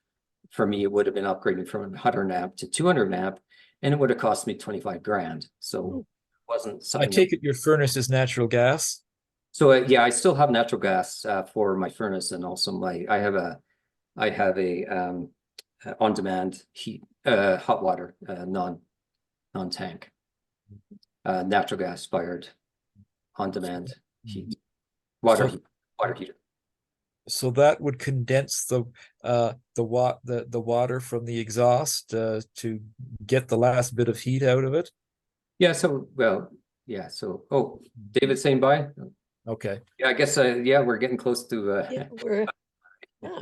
For me, it would have been upgrading from 100 amp to 200 amp, and it would have cost me 25 grand. So it wasn't I something. take it your furnace is natural gas? So yeah, I still have natural gas for my furnace, and also I have a on-demand heat, hot water, non-tank, natural gas fired on-demand heat, water heater. So that would condense the water from the exhaust to get the last bit of heat out of it. Yeah. So oh, David's saying bye. Okay. Yeah, I guess yeah, we're getting close to Yeah,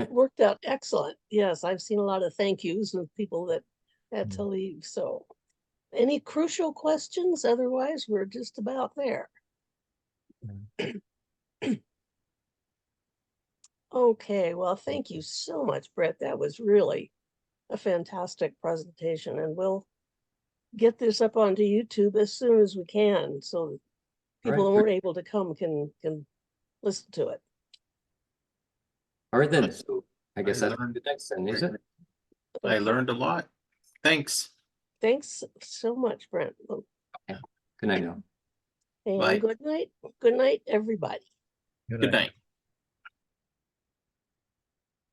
it worked out excellent. Yes, I've seen a lot of thank yous with people that had to leave. So any crucial questions? Otherwise, we're just about there. Okay, well, thank you so much, Brett. That was really a fantastic presentation, and we'll get this up onto YouTube as soon as we can, so that people who weren't able to come can listen to it. All right then. So I guess I that's learned- the next then, is it? I learned a lot. Thanks. Thanks so much, Brent. Good night now. And Bye. good night. Good night, everybody. Good night.